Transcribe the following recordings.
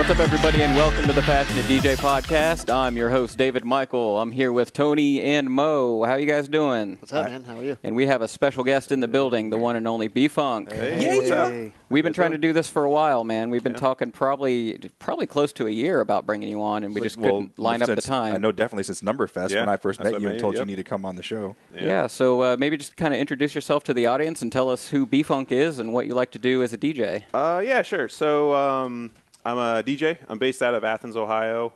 What's up, everybody, and welcome to the Passionate DJ Podcast. I'm your host, David Michael. I'm here with Tony and Mo. How you guys doing? What's up, man? How are you? And we have a special guest in the building, the one and only B-Funk. Hey, what's up? We've been trying to do this for a while, man. We've been talking probably close to a year about bringing you on, and we just couldn't line up the time. I know definitely since Numberfest when I first met you and told you need to come on the show. Yeah, so maybe just kind of introduce yourself to the audience and tell us who B-Funk is and what you like to do as a DJ. Yeah, sure. So I'm a DJ. I'm based out of Athens, Ohio.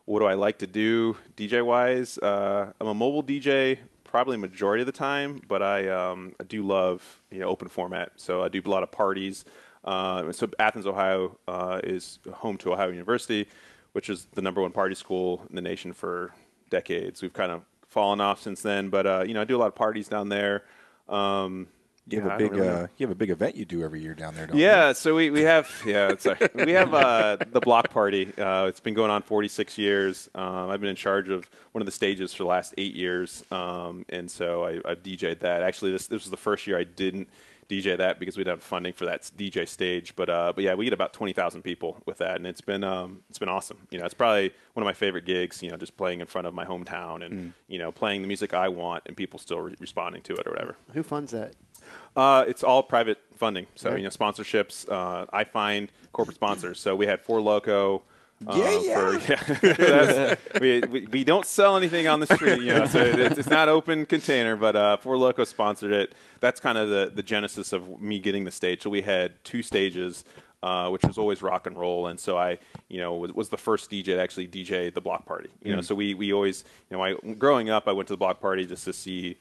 What do I like to do DJ-wise? I'm a mobile DJ probably majority of the time, but I do love open format. So I do a lot of parties. So Athens, Ohio is home to Ohio University, which is the #1 party school in the nation for decades. We've kind of fallen off since then, but I do a lot of parties down there. You have a big event you do every year down there, don't you? Yeah, so we have we have the block party. It's been going on 46 years. I've been in charge of one of the stages for the last 8 years, and so I've DJ'd that. Actually, this was the first year I didn't DJ that because we didn't have funding for that DJ stage. But yeah, we get about 20,000 people with that, and it's been awesome. It's probably one of my favorite gigs. Just playing in front of my hometown and playing the music I want and people still responding to it or whatever. Who funds that? It's all private funding. So, sponsorships, I find corporate sponsors. So we had Four Loko. We don't sell anything on the street, so it's not open container, but Four Loko sponsored it. That's kind of the genesis of me getting the stage. So we had 2 stages, which was always rock and roll. And so I, was the first DJ to actually DJ the block party. So we always, growing up, I went to the block party just to see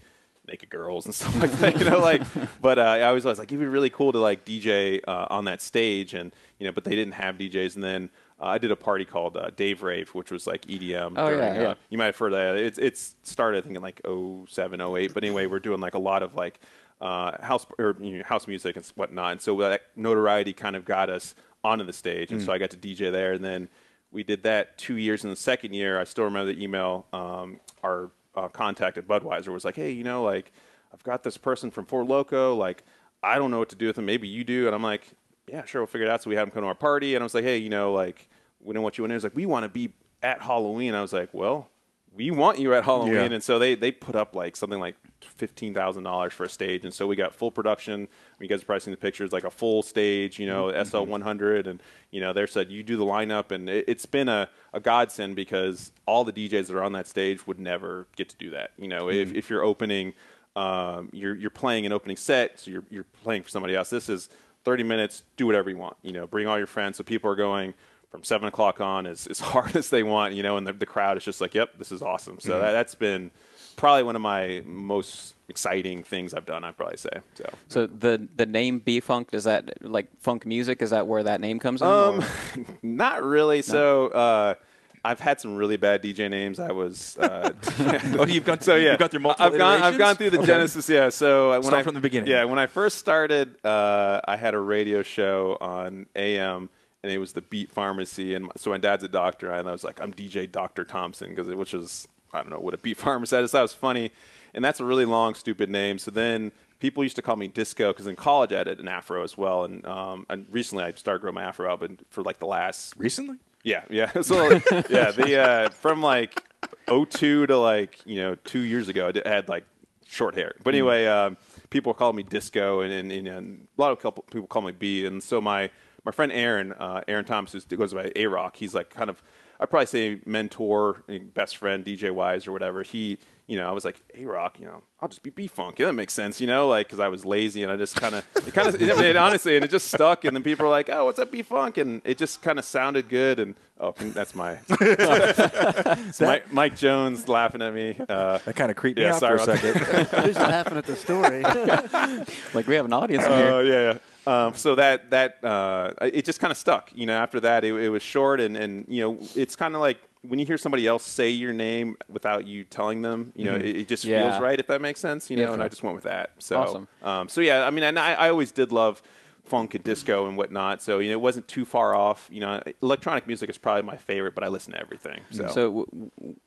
naked girls and stuff like that, but I always was like, it'd be really cool to DJ on that stage, and but they didn't have DJs. And then I did a party called Dave Rave, which was like EDM. Yeah. You might have heard that. It's started I think in like 07, 08, but anyway, we're doing like a lot of house music and whatnot. And so that notoriety kind of got us onto the stage, and so I got to DJ there. And then we did that 2 years. In the second year, I still remember the email. Our contact at Budweiser was like, hey, I've got this person from Four Loko. I don't know what to do with him. Maybe you do. And I'm like, yeah, sure, we'll figure it out. So we had him come to our party, and I was like, hey, we don't want you in there. He's like, we want to be at Halloween. I was like, well, we want you at Halloween. Yeah. And so they put up something like $15,000 for a stage. And so we got full production. You guys are probably seeing the pictures, like a full stage, SL100. And, they said, you do the lineup. And it's been a godsend because all the DJs that are on that stage would never get to do that. If you're opening, you're playing an opening set, so you're playing for somebody else. This is 30 minutes, do whatever you want. Bring all your friends. So people are going from 7 o'clock on as hard as they want, and the crowd is just like, yep, this is awesome. So that's been probably one of my most exciting things I've done, I'd probably say. So the name B-Funk, is that funk music? Is that where that name comes from? Not really. No. So I've had some really bad DJ names. I was. You've got your multiple I've gone through the genesis. Yeah. So start from the beginning. Yeah. When I first started, I had a radio show on AM, and it was the Beat Pharmacy. And so my dad's a doctor, and I was like, I'm DJ Dr. Thompson, which is, I don't know what a Beat Pharmacist is. That was funny, and that's a really long, stupid name. So then people used to call me Disco because in college I had an afro as well, and recently I started growing my afro out, but for the last recently. Yeah. So from '02 to 2 years ago, I had short hair. But anyway, people call me Disco, and a lot of people call me B. And so my friend Aaron Thomas, who goes by A-Rock, he's I'd probably say mentor, best friend, DJ wise or whatever. He, I was like, A-Rock, I'll just be B-Funk. Yeah, that makes sense, because I was lazy and I just honestly, and it just stuck. And then people were like, oh, what's up, B-Funk? And it just kind of sounded good. And that's Mike Jones laughing at me. That kind of creeped me out for a second. Who's laughing at the story? We have an audience in here. Yeah. So that it just kind of stuck. After that, it was short, and it's kind of like when you hear somebody else say your name without you telling them, it just feels right, if that makes sense. And I just went with that. So, awesome. So yeah, and I always did love funk and disco and whatnot. So it wasn't too far off. Electronic music is probably my favorite, but I listen to everything. So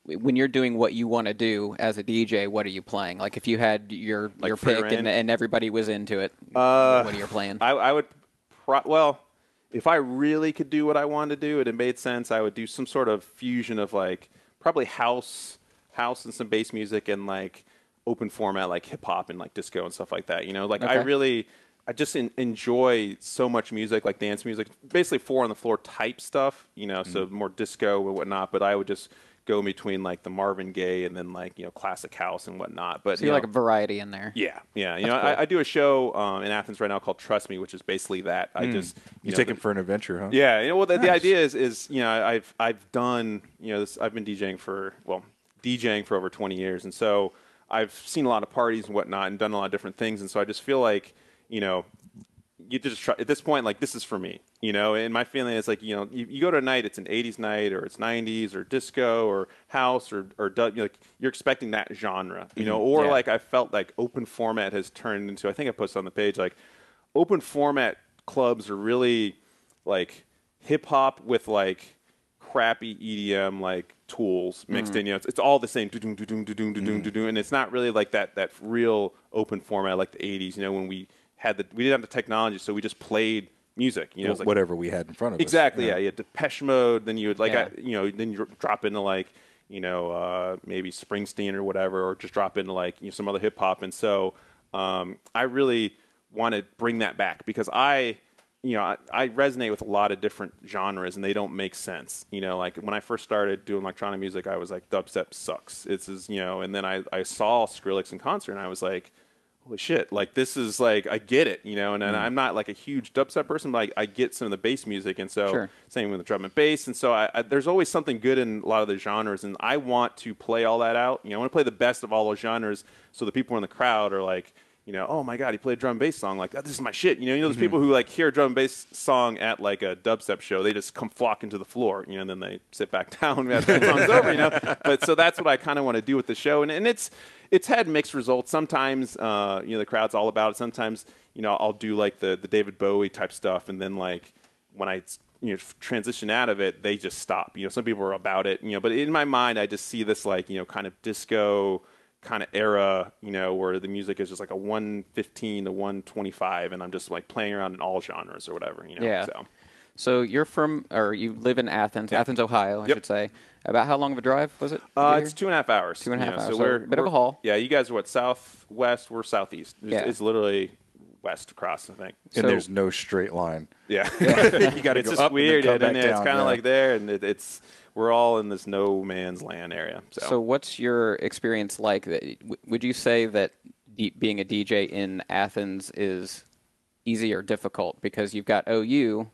when you're doing what you want to do as a DJ, what are you playing? If you had your pick and everybody was into it, what are you playing? I would. if I really could do what I wanted to do, and it made sense, I would do some sort of fusion of like probably house and some bass music and like open format like hip hop and like disco and stuff like that. You know, like I just enjoy so much music, like dance music, basically 4 on the floor type stuff. You know, so more disco and whatnot. But I would just go in between like the Marvin Gaye and then like, you know, classic house and whatnot. But so you like a variety in there. Yeah. You know, cool. I do a show in Athens right now called Trust Me, which is basically that. I just you take him for an adventure, huh? Yeah. You know, well, the idea is you know, I've done, you know, I've been DJing for over 20 years, and so I've seen a lot of parties and whatnot, and done a lot of different things, and so I just feel like, you know, you just try at this point, like, this is for me, you know. And my feeling is like, you know, you go to a night, it's an 80s night, or it's 90s, or disco, or house, or you know, like, you're expecting that genre, you know. Or like, I felt like open format has turned into, I think I posted on the page, like, open format clubs are really like hip hop with like crappy EDM like tools mixed in. You know, it's all the same, and it's not really like that real open format like the 80s. You know, when we didn't have the technology, so we just played music. You know, like whatever we had in front of us. Exactly. Yeah. You had Depeche Mode. Then you would you know, then you drop into like, you know, maybe Springsteen or whatever, or just drop into like, you know, some other hip hop. And so I really want to bring that back, because I resonate with a lot of different genres, and they don't make sense. You know, like when I first started doing electronic music, I was like, dubstep sucks. You know, and then I saw Skrillex in concert, and I was like, holy shit, like, this is like, I get it, you know. And I'm not like a huge dubstep person, but I get some of the bass music, and so same with the drum and bass. And so there's always something good in a lot of the genres, and I want to play all that out. You know, I want to play the best of all those genres, so the people in the crowd are like, you know, oh my God, he played a drum and bass song, like, this is my shit. You know, those people who like hear a drum and bass song at like a dubstep show, they just come flocking to the floor, you know, and then they sit back down after the song's over, you know. But so that's what I kind of want to do with the show, and it's had mixed results. Sometimes, you know, the crowd's all about it. Sometimes, you know, I'll do like the David Bowie type stuff, and then like when I, you know, transition out of it, they just stop. You know, some people are about it, you know, but in my mind, I just see this like, you know, kind of disco kind of era, you know, where the music is just like a 115 to 125, and I'm just like playing around in all genres or whatever, you know. Yeah. So you're from, or you live in Athens, Athens, Ohio, I should say. About how long of a drive was it? It's 2.5 hours. 2.5 hours. So we're a bit of a haul. Yeah, you guys are what, southwest? We're southeast. It's literally west across, I think. And there's no straight line. Yeah. You got to go just up weird, and then come and back it's down. kind of like there, and we're all in this no man's land area. So what's your experience like? Would you say that being a DJ in Athens is easy or difficult? Because you've got OU,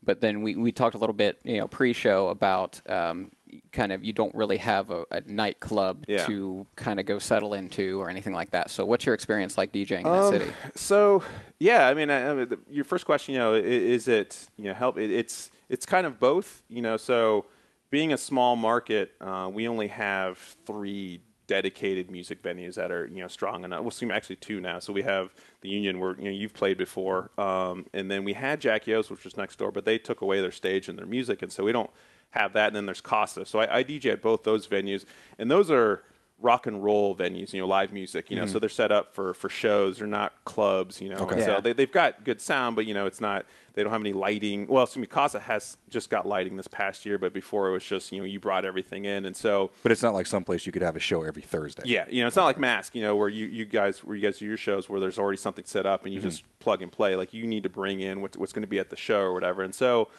but then we talked a little bit, you know, pre-show about kind of, you don't really have a nightclub to kind of go settle into or anything like that. So what's your experience like DJing in that city? So yeah, I mean, your first question, you know, is it, you know, help? It's kind of both, you know. So being a small market, we only have 3 dedicated music venues that are, you know, strong enough. Well, actually 2 now. So we have the Union, where, you know, you've played before, and then we had Jackie O's, which was next door, but they took away their stage and their music, and so we don't have that. And then there's Casa. So I DJ at both those venues, and those are rock and roll venues, you know, live music, you know, so they're set up for shows. They're not clubs, you know. Okay. So they've got good sound, but, you know, it's not, they don't have any lighting. Well, excuse me, Casa has just got lighting this past year, but before it was just, you know, you brought everything in, and so. But it's not like someplace you could have a show every Thursday. Yeah, you know, it's not like Mask, you know, where you guys do your shows where there's already something set up and you just plug and play. Like, you need to bring in what's going to be at the show or whatever, and so.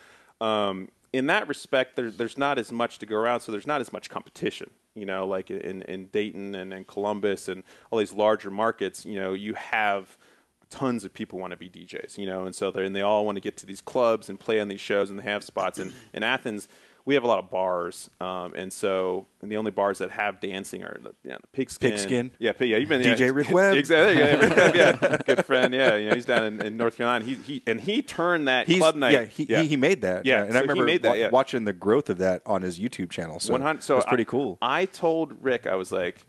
In that respect, there's not as much to go around, so there's not as much competition. You know, like in Dayton and in Columbus and all these larger markets, you know, you have tons of people want to be DJs, you know, and so they all want to get to these clubs and play on these shows, and they have spots. And in Athens, we have a lot of bars, and the only bars that have dancing are the Pigskin. Pigskin. Yeah, you've been DJ Rick Webb. Exactly. Yeah, Rick Webb, yeah, good friend. Yeah, you know, he's down in North Carolina. He turned that club night. Yeah, he made that. Yeah, and so I remember he made that, watching the growth of that on his YouTube channel. So it's pretty cool. I told Rick, I was like,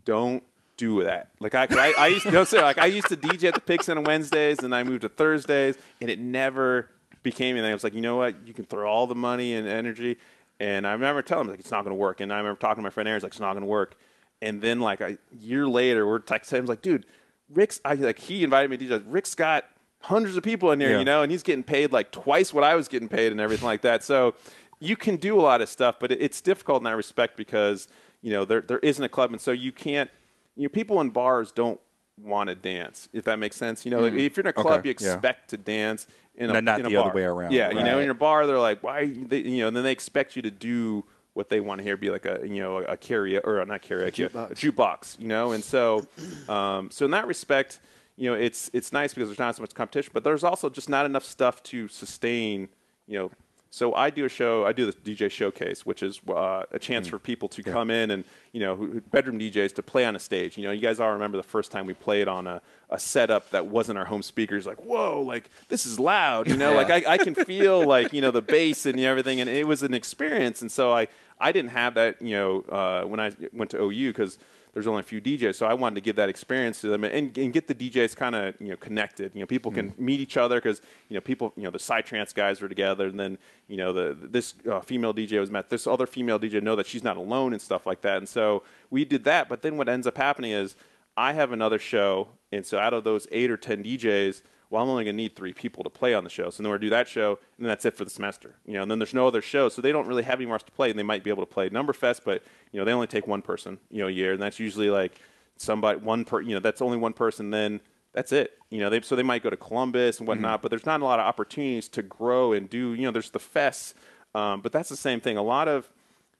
don't do that. Like I used to, no, sir, like I used to DJ at the Pigskin on Wednesdays, and I moved to Thursdays, and it never became anything. I was like, you know what? You can throw all the money and energy. And I remember telling him, like, it's not going to work. And I remember talking to my friend Aaron, like, it's not going to work. And then, like, a year later, we're texting him, like, dude, he invited me to DJ. Rick's got hundreds of people in there, and he's getting paid like twice what I was getting paid and everything like that. So you can do a lot of stuff, but it's difficult in that respect because, there isn't a club. And so you can't, people in bars don't want to dance, if that makes sense. If you're in a club, you expect to dance in a not in a the bar. other way around. Yeah, Right. in a bar, they're like, why? And then they expect you to do what they want to hear, be like a karaoke, or not karaoke, a jukebox, And so, so in that respect, it's nice because there's not so much competition, but there's also just not enough stuff to sustain, So I do the DJ showcase, which is a chance for people to come in and, bedroom DJs to play on a stage. You guys all remember the first time we played on a setup that wasn't our home speakers. Like, whoa, like this is loud. Like I can feel like, the bass and everything. And it was an experience. And so I didn't have that, when I went to OU because there's only a few DJs, so I wanted to give that experience to them and get the DJs kind of connected. People can meet each other because people the psytrance guys are together, and then this female DJ was met this other female DJ, know that she's not alone and stuff like that. And so we did that. But then what ends up happening is I have another show, and so out of those 8 or 10 DJs, well, I'm only going to need 3 people to play on the show. So then we're going to do that show, and then that's it for the semester. And then there's no other shows, so they don't really have anywhere else to play, and they might be able to play Numberfest, but, they only take one person, a year, and that's usually like somebody, that's only one person, then that's it. So they might go to Columbus and whatnot, but there's not a lot of opportunities to grow and do, there's the fests, but that's the same thing.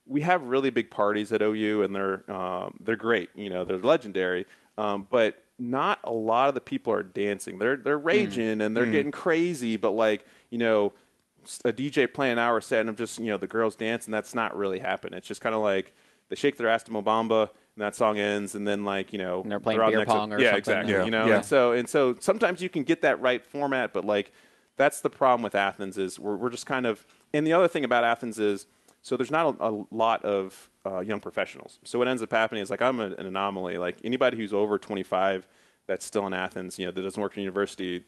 We have really big parties at OU, and they're great, they're legendary, but not a lot of the people are dancing. They're raging and they're getting crazy, but a DJ playing an hour set and just the girls dance, and that's not really happening. It's just kind of like they shake their ass to Mobamba and that song ends, and then and they're playing beer pong or something. Exactly. Yeah. And so sometimes you can get that right format, but that's the problem with Athens is we're just kind of. And the other thing about Athens is so there's not a lot of young professionals. So what ends up happening is I'm an anomaly. Like anybody who's over 25 that's still in Athens, that doesn't work in university,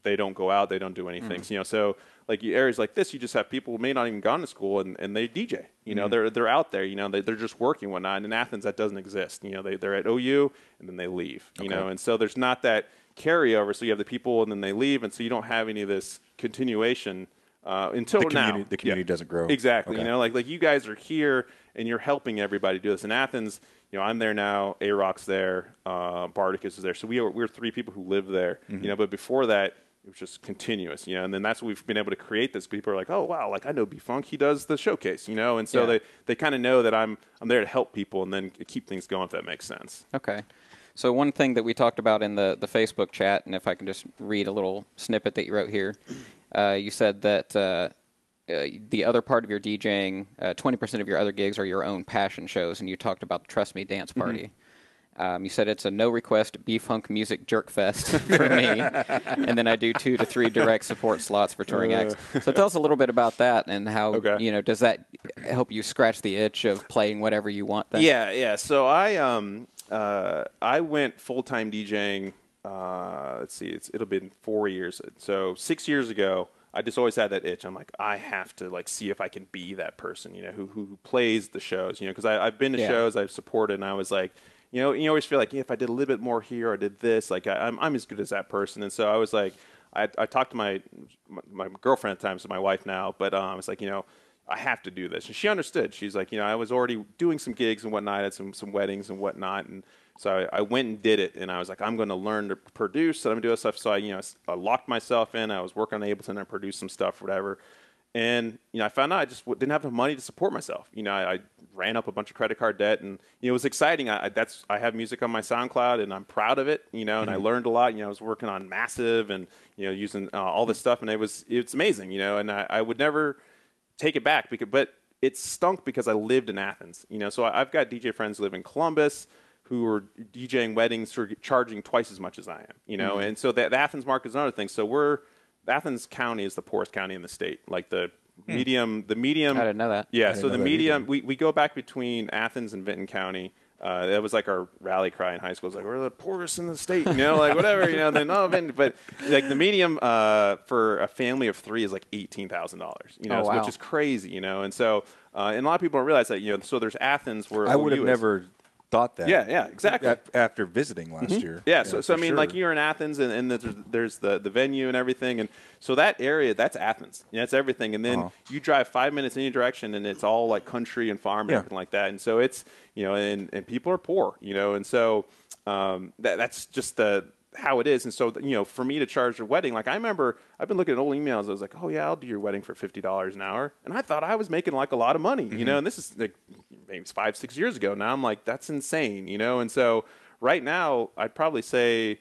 they don't go out, they don't do anything. So areas like this, you just have people who may not even gone to school and they DJ. They're out there. They're just working whatnot. And in Athens, that doesn't exist. They're at OU and then they leave. And so there's not that carryover. So you have the people and then they leave, and so you don't have any of this continuation. Until now, the community doesn't grow. Exactly. Okay. Like you guys are here and you're helping everybody do this. In Athens, I'm there now. A-Rock's there. Bardicus is there. So we're 3 people who live there. But before that, it was just continuous. And then that's what we've been able to create. This people are like, oh wow, I know B-Funk. He does the showcase. And so they kind of know that I'm there to help people and then keep things going. If that makes sense. Okay. So one thing that we talked about in the Facebook chat, and if I can just read a little snippet that you wrote here. You said that the other part of your DJing, 20% of your other gigs are your own passion shows, and you talked about the Trust Me Dance Party. You said it's a no-request B-Funk music jerk fest for me, and then I do 2 to 3 direct support slots for touring acts. So tell us a little bit about that and how, does that help you scratch the itch of playing whatever you want then? Yeah. So I went full-time DJing. Let's see, it'll been 4 years. So 6 years ago, I just always had that itch. I'm like, I have to see if I can be that person, who plays the shows, because I've been to shows, I've supported, and I was like, you always feel like if I did a little bit more here, I did this, I'm as good as that person. And so I was like, I talked to my girlfriend at the time, so my wife now, but I was like, I have to do this. And she understood. She's like, I was already doing some gigs and whatnot, I had some weddings and whatnot, and so I went and did it, and I was like, I'm going to learn to produce, and I'm doing stuff. So I locked myself in. I was working on Ableton and produced some stuff, whatever. And I found out I just didn't have enough money to support myself. I ran up a bunch of credit card debt, and it was exciting. I have music on my SoundCloud, and I'm proud of it. And I learned a lot. I was working on Massive and using all this stuff, and it's amazing. And I would never take it back but it stunk because I lived in Athens. So I've got DJ friends who live in Columbus, who are DJing weddings for charging twice as much as I am, and so the Athens market is another thing. So Athens County is the poorest county in the state. Like the medium. I didn't know that. Yeah, so the medium, we go back between Athens and Vinton County. That was like our rally cry in high school. It was like, we're the poorest in the state, whatever, then but the medium for a family of 3 is like $18,000, which is crazy, and so and a lot of people don't realize that, so there's Athens where I would have never thought that. Yeah, exactly. After visiting last year. Yeah, so I mean, sure. like you're in Athens, and there's the venue and everything, and so that area, that's Athens. That's everything. And then you drive 5 minutes in any direction, and it's all like country and farm and everything like that. And so it's, and people are poor, and so that's just how it is. And so, for me to charge a wedding, like I remember I've been looking at old emails. I was like, oh yeah, I'll do your wedding for $50 an hour. And I thought I was making like a lot of money, and this is like maybe it's 5-6 years ago. Now I'm like, that's insane, And so right now I'd probably say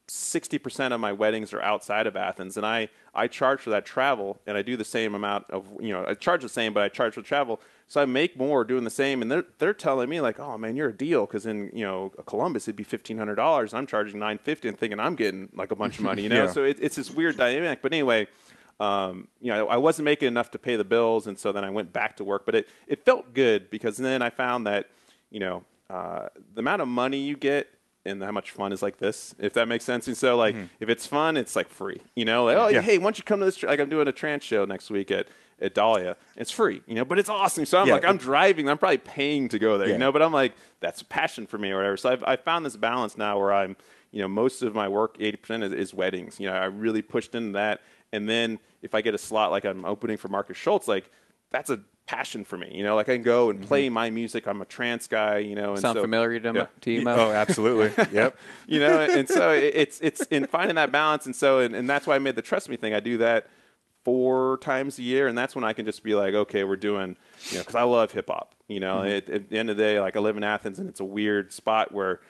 60% of my weddings are outside of Athens, and I charge for that travel, and I do the same amount of, I charge the same, but I charge for travel. So I make more doing the same, and they're telling me like, oh man, you're a deal, because in Columbus it'd be $1,500, and I'm charging $950 and thinking I'm getting like a bunch of money, So it's this weird dynamic. But anyway, I wasn't making enough to pay the bills, and so then I went back to work. But it felt good, because then I found that the amount of money you get and how much fun is like this, if that makes sense. And so like if it's fun, it's like free, hey, why don't you come to this? Like I'm doing a trance show next week at Dahlia. It's free, but it's awesome. So I'm like, I'm driving, I'm probably paying to go there, but I'm like, that's a passion for me or whatever. So I found this balance now where I'm, most of my work, 80% is weddings. I really pushed into that. And then if I get a slot, like I'm opening for Marcus Schultz, like that's a passion for me. Like I can go and play my music. I'm a trance guy, and sound familiar to you, Mo? Oh, absolutely. Yep. And so it's in finding that balance. And so, and that's why I made the Trust Me thing. I do that 4 times a year, and that's when I can just be like, okay, we're doing, because I love hip hop. At the end of the day, like I live in Athens, and it's a weird spot where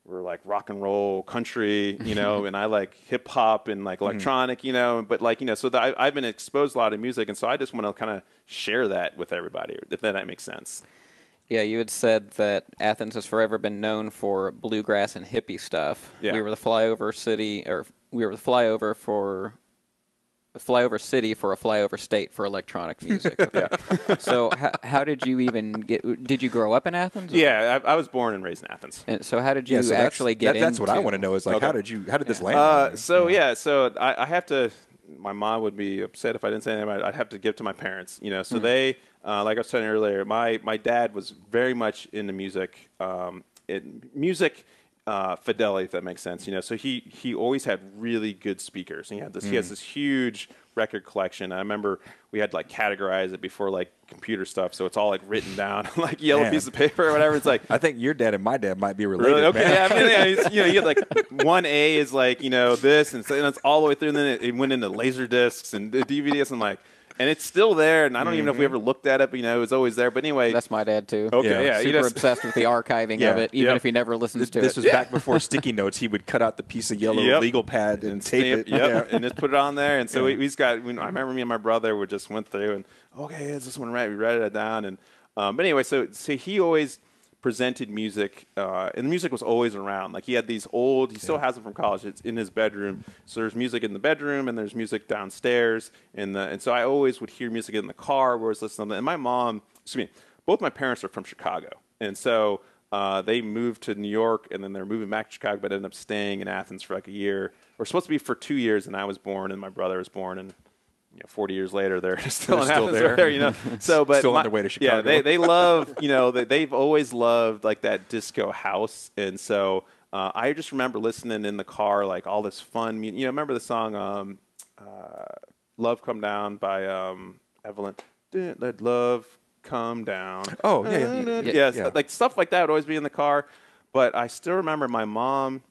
we're like rock and roll country, and I like hip hop and like electronic, but like, so I've been exposed to a lot of music, and so I just want to kind of share that with everybody, if that makes sense. Yeah, you had said that Athens has forever been known for bluegrass and hippie stuff. Yeah. We were the flyover city, or we were the flyover city for a flyover state for electronic music. Okay. So how did you even did you grow up in Athens? Yeah, I was born and raised in Athens. And so how did you actually get into? That's what I want to know is like, how did this land? So I have to, my mom would be upset if I didn't say anything. I'd have to give to my parents, So they, like I was telling you earlier, my dad was very much into music, fidelity, if that makes sense. So he always had really good speakers. And he has this huge record collection. I remember we had to like categorize it before like computer stuff, so it's all like written down like yellow piece of paper or whatever. It's like, I think your dad and my dad might be related. Really? Okay, man. yeah, you had like 1A is like this, and so it's all the way through, and then it went into laser discs and the DVDs, and like. And it's still there, and I don't even know if we ever looked at it, but, it was always there. But anyway. That's my dad, too. Okay, yeah. Super obsessed with the archiving of it, even if he never listens to it. This was back before sticky notes. He would cut out the piece of yellow legal pad and tape it. And just put it on there. And so he's got, I remember me and my brother would just went through and, okay, is this one right? We wrote it down. And but anyway, so he always presented music, and the music was always around. Like he had these he still has them from college. It's in his bedroom. So there's music in the bedroom, and there's music downstairs. And so I always would hear music in the car where I was listening to them. And both my parents are from Chicago. And so they moved to New York, and then they're moving back to Chicago, but ended up staying in Athens for like a year. We're supposed to be for 2 years, and I was born, and my brother was born, and 40 years later, they're still in Athens there. So, but still on their way to Chicago. Yeah, they love, they've always loved like that disco house, and so I just remember listening in the car, like all this fun. Remember the song "Love Come Down" by Evelyn? Let love come down. Oh yeah. Like stuff like that would always be in the car. But I still remember my mom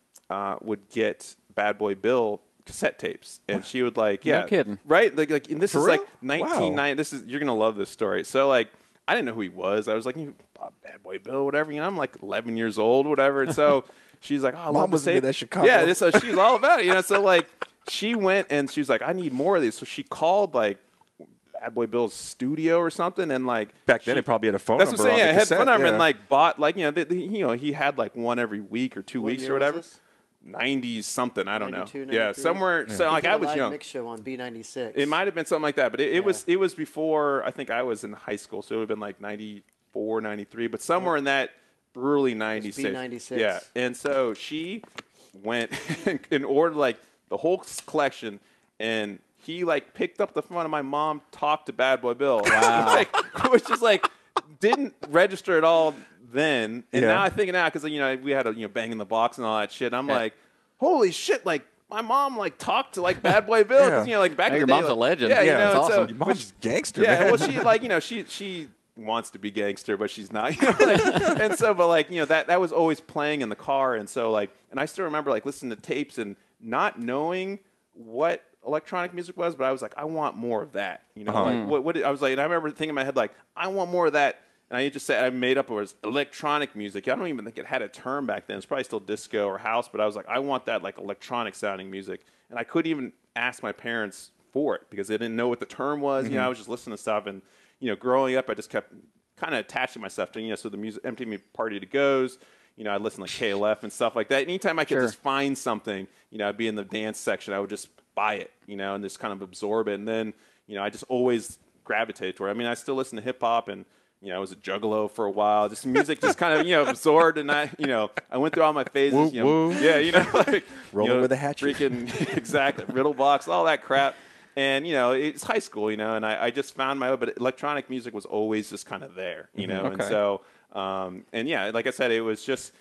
would get Bad Boy Bill cassette tapes, and she would like, no kidding, right? Like, and this For is real? like 1990. You're gonna love this story. So like, I didn't know who he was. I was like, Bad Boy Bill, whatever. I'm like 11 years old, whatever. And so she's like, oh, Mom was in that Chicago. Yeah, so she was all about it, So like, she went and she was like, I need more of these. So she called like Bad Boy Bill's studio or something, and like back then it probably had a phone that's number. That's what I'm saying. On Yeah, the cassette, had phone number and like bought like he had like one every week or 2 weeks or whatever. 90s something, I don't know. 92, Yeah, somewhere. Yeah. So like I was young. Mix show on B96. It might have been something like that, but it was before I think I was in high school, so it would have been like 94, 93, but somewhere in that early 90s. B96. Yeah, and so she went and ordered like the whole collection, and he like picked up the phone and my mom talked to Bad Boy Bill. Wow. Which is like didn't register at all then, and now I think now because we had a Bang in the Box and all that shit. I'm like, holy shit! Like my mom like talked to like Bad Boy Bill because like back in the your day, mom's a legend. Yeah, That's awesome. Your mom's gangster. Yeah, man. well she wants to be gangster, but she's not. And so, but like that was always playing in the car, and so like, and I still remember like listening to tapes and not knowing what electronic music was, but I was like, I want more of that. Like what I was like, and I remember thinking in my head like, I want more of that. And I just said I made up it was electronic music. I don't even think it had a term back then. It's probably still disco or house, but I was like, I want that like electronic sounding music. And I couldn't even ask my parents for it because they didn't know what the term was. I was just listening to stuff, and growing up, I just kept kind of attaching myself to so the music, MTV Party to Goes. I'd listen to like KLF and stuff like that. Anytime I could just find something, I'd be in the dance section, I would just buy it, and just kind of absorb it. And then, I just always gravitated toward it. I mean, I still listen to hip hop, and I was a juggalo for a while. Just music, just kind of absorbed, and I went through all my phases. Woo. Yeah, like rolling with a hatchet, freaking exactly, riddle box, all that crap. And it's high school, and I just found my way. But electronic music was always just kind of there, And so, and yeah, like I said, it was just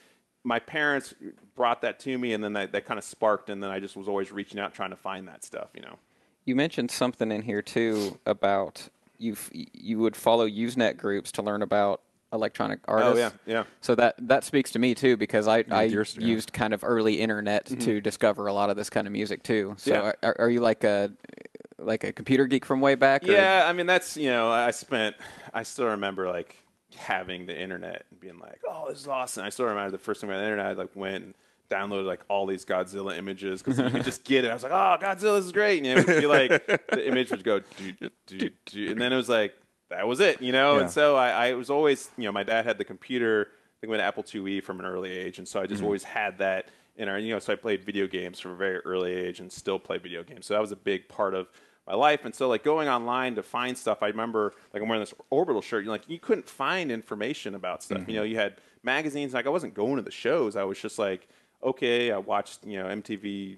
my parents brought that to me, and then that kind of sparked, and then I just was always reaching out trying to find that stuff, You mentioned something in here too about you would follow Usenet groups to learn about electronic artists. Oh yeah. So that speaks to me too because I yeah. used kind of early internet to discover a lot of this kind of music too. So are you like a computer geek from way back? Or? Yeah, I mean that's I still remember like having the internet and being like, oh, this is awesome. I still remember the first time I had the internet, I like went and downloaded like all these Godzilla images because you could just get it. I was like, oh, Godzilla is great. And it would be like the image would go and then it was like that was it, And so I was always, my dad had the computer. I think we had Apple IIe from an early age, and so I just always had that in our, so I played video games from a very early age and still play video games. So that was a big part of my life. And so like going online to find stuff, I remember like I'm wearing this Orbital shirt. You couldn't find information about stuff. You had magazines. Like I wasn't going to the shows. I was just like, okay, I watched MTV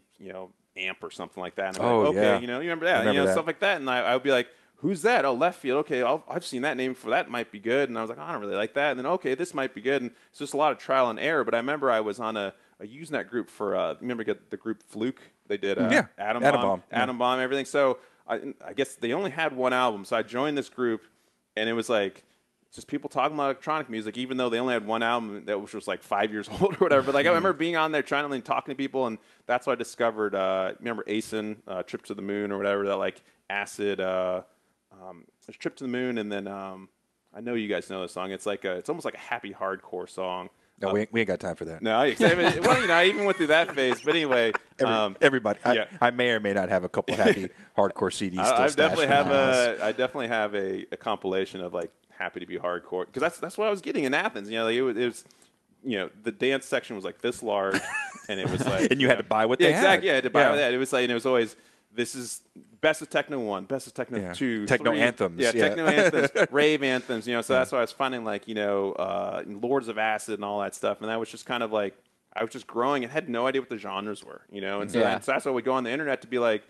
Amp or something like that. And I'm like, okay, you remember that? That. Stuff like that. And I would be like, who's that? Oh, Left Field. Okay, I've seen that name before. That might be good. And I was like, oh, I don't really like that. And then okay, this might be good. And it's just a lot of trial and error. But I remember I was on a Usenet group for remember the group Fluke? They did Atom Bomb, everything. So I guess they only had one album, so I joined this group, and it was like just people talking about electronic music, even though they only had one album that was like 5 years old or whatever. But like I remember being on there trying to talking to people, and that's how I discovered. Remember Asen, Trip to the Moon or whatever, that like acid. Trip to the Moon, and then I know you guys know this song. It's like it's almost like a happy hardcore song. No, we ain't got time for that. No, I even went through that phase. But anyway, everybody, I may or may not have a couple happy hardcore CDs. I definitely have a compilation of like Happy to Be Hardcore because that's what I was getting in Athens. It was the dance section was like this large, and it was like and you had to buy what they had. Exactly, yeah, I had to buy that. It was like, and it was always this is best of techno 1, best of techno 2, techno 3, anthems, techno anthems, rave anthems. So that's why I was finding like Lords of Acid and all that stuff, and that was just kind of like I was just growing and had no idea what the genres were, and so that's why I would go on the internet to be like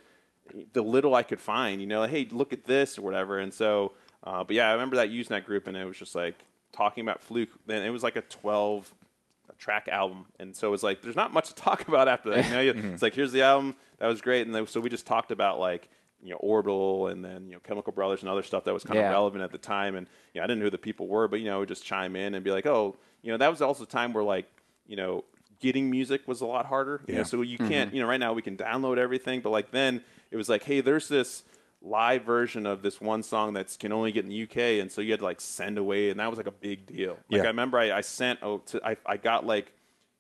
the little I could find, like, hey, look at this or whatever, and so but yeah, I remember that Usenet group, and it was just like talking about Fluke. Then it was like a 12-track album, and so it was like there's not much to talk about after that. It's like here's the album. That was great, and so we just talked about like Orbital and then Chemical Brothers and other stuff that was kind of relevant at the time. And I didn't know who the people were, but we'd just chime in and be like, oh, that was also a time where like getting music was a lot harder. So you can't right now we can download everything, but like then it was like, hey, there's this live version of this one song that can only get in the UK, and so you had to like send away, and that was like a big deal. Like I remember I sent I got like.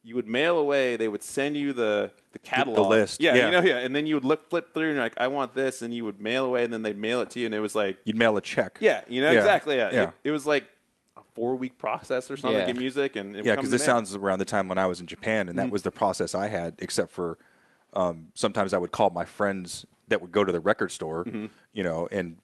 You would mail away. They would send you the catalog, the list, and then you would flip through, and you're like, I want this, and you would mail away, and then they'd mail it to you, and it was like you'd mail a check. Exactly. It was like a 4-week process or something to get music, and because this sounds around the time when I was in Japan, and that was the process I had. Except for sometimes I would call my friends that would go to the record store, and.